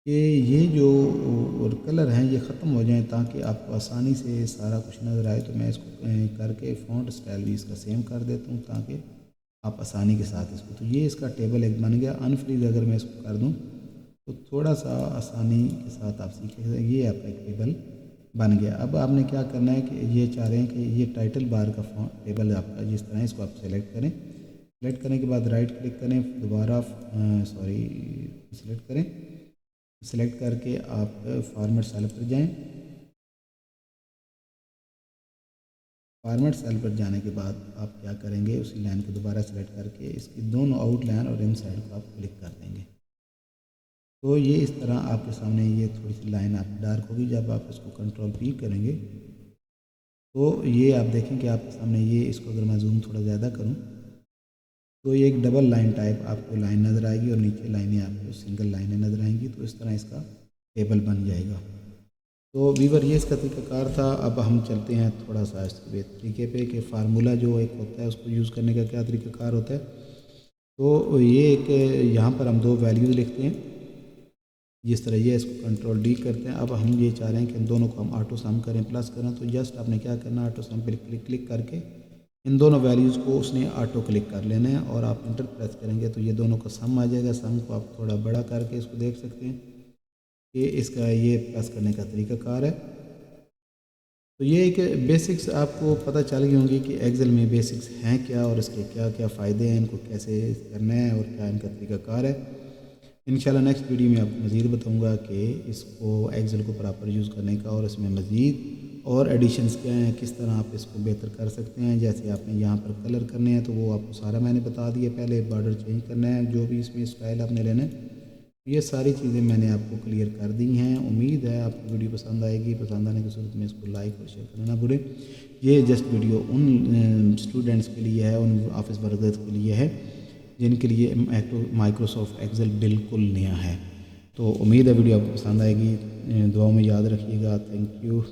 कि ये जो और कलर हैं ये ख़त्म हो जाएं ताकि आपको आसानी से सारा कुछ नज़र आए। तो मैं इसको करके फ़ॉन्ट स्टाइल भी इसका सेम कर देता हूँ ताकि आप आसानी के साथ इसको, तो ये इसका टेबल एक बन गया। अनफ्रीज अगर मैं इसको कर दूँ तो थोड़ा सा आसानी के साथ आप सीखेंगे। ये आपका एक टेबल बन गया। अब आपने क्या करना है कि ये चाह रहे हैं कि ये टाइटल बार का टेबल आपका जिस तरह इसको आप सेलेक्ट करें। सेलेक्ट करने के बाद राइट क्लिक करें, दोबारा सेलेक्ट करें। सेलेक्ट करके आप फॉर्मेट सेल पर जाएं। फॉर्मेट सेल पर जाने के बाद आप क्या करेंगे, उसी लाइन को दोबारा सेलेक्ट करके इसकी दोनों आउट लाइन और इन साइड को आप क्लिक कर देंगे। तो ये इस तरह आपके सामने ये थोड़ी सी लाइन आपकी डार्क होगी। जब आप इसको कंट्रोल पी करेंगे तो ये आप देखें कि आपके सामने ये, इसको अगर मैं जूम थोड़ा ज़्यादा करूं तो ये एक डबल लाइन टाइप आपको लाइन नज़र आएगी और नीचे लाइनें आपको सिंगल लाइनें नज़र आएंगी। तो इस तरह इसका टेबल बन जाएगा। तो वीवर ये इसका तरीक़ाकार था। अब हम चलते हैं थोड़ा सा इसके तरीके पे कि फार्मूला जो एक होता है उसको यूज़ करने का क्या तरीक़ाकार होता है। तो ये एक यहाँ पर हम 2 वैल्यूज़ लिखते हैं जिस तरह ये, इसको कंट्रोल डी करते हैं। अब हम ये चाह रहे हैं कि इन दोनों को हम ऑटो सम करें, प्लस करें। तो जस्ट आपने क्या करना है, ऑटो सम पर क्लिक करके इन दोनों वैल्यूज़ को उसने ऑटो क्लिक कर लेना है और आप इंटर प्रेस करेंगे तो ये दोनों का सम आ जाएगा। सम को आप थोड़ा बड़ा करके इसको देख सकते हैं कि इसका ये प्लस करने का तरीक़ाकार है। तो ये एक बेसिक्स आपको पता चल गई होंगी कि एक्सेल में बेसिक्स हैं क्या और इसके क्या क्या फ़ायदे हैं, इनको कैसे करना है और क्या इनका तरीक़ाकार है। इंशाल्लाह नेक्स्ट वीडियो में आपको मज़ीद बताऊंगा कि इसको एक्सेल को प्रॉपर यूज़ करने का और इसमें मज़ीद और एडिशंस क्या हैं, किस तरह आप इसको बेहतर कर सकते हैं। जैसे आपने यहाँ पर कलर करने हैं तो वो आपको सारा मैंने बता दिया। पहले बॉर्डर चेंज करना है, जो भी इसमें स्टाइल आपने लेना है, ये सारी चीज़ें मैंने आपको क्लियर कर दी हैं। उम्मीद है आपको वीडियो पसंद आएगी। पसंद आने की सूरत में इसको लाइक और शेयर करना ना भूलें। ये जस्ट वीडियो उन स्टूडेंट्स के लिए है, उन ऑफिस वर्कर्स के लिए है जिनके लिए माइक्रोसॉफ्ट एक्सेल बिल्कुल नया है। तो उम्मीद है वीडियो आपको पसंद आएगी। दुआओं में याद रखिएगा। Thank you.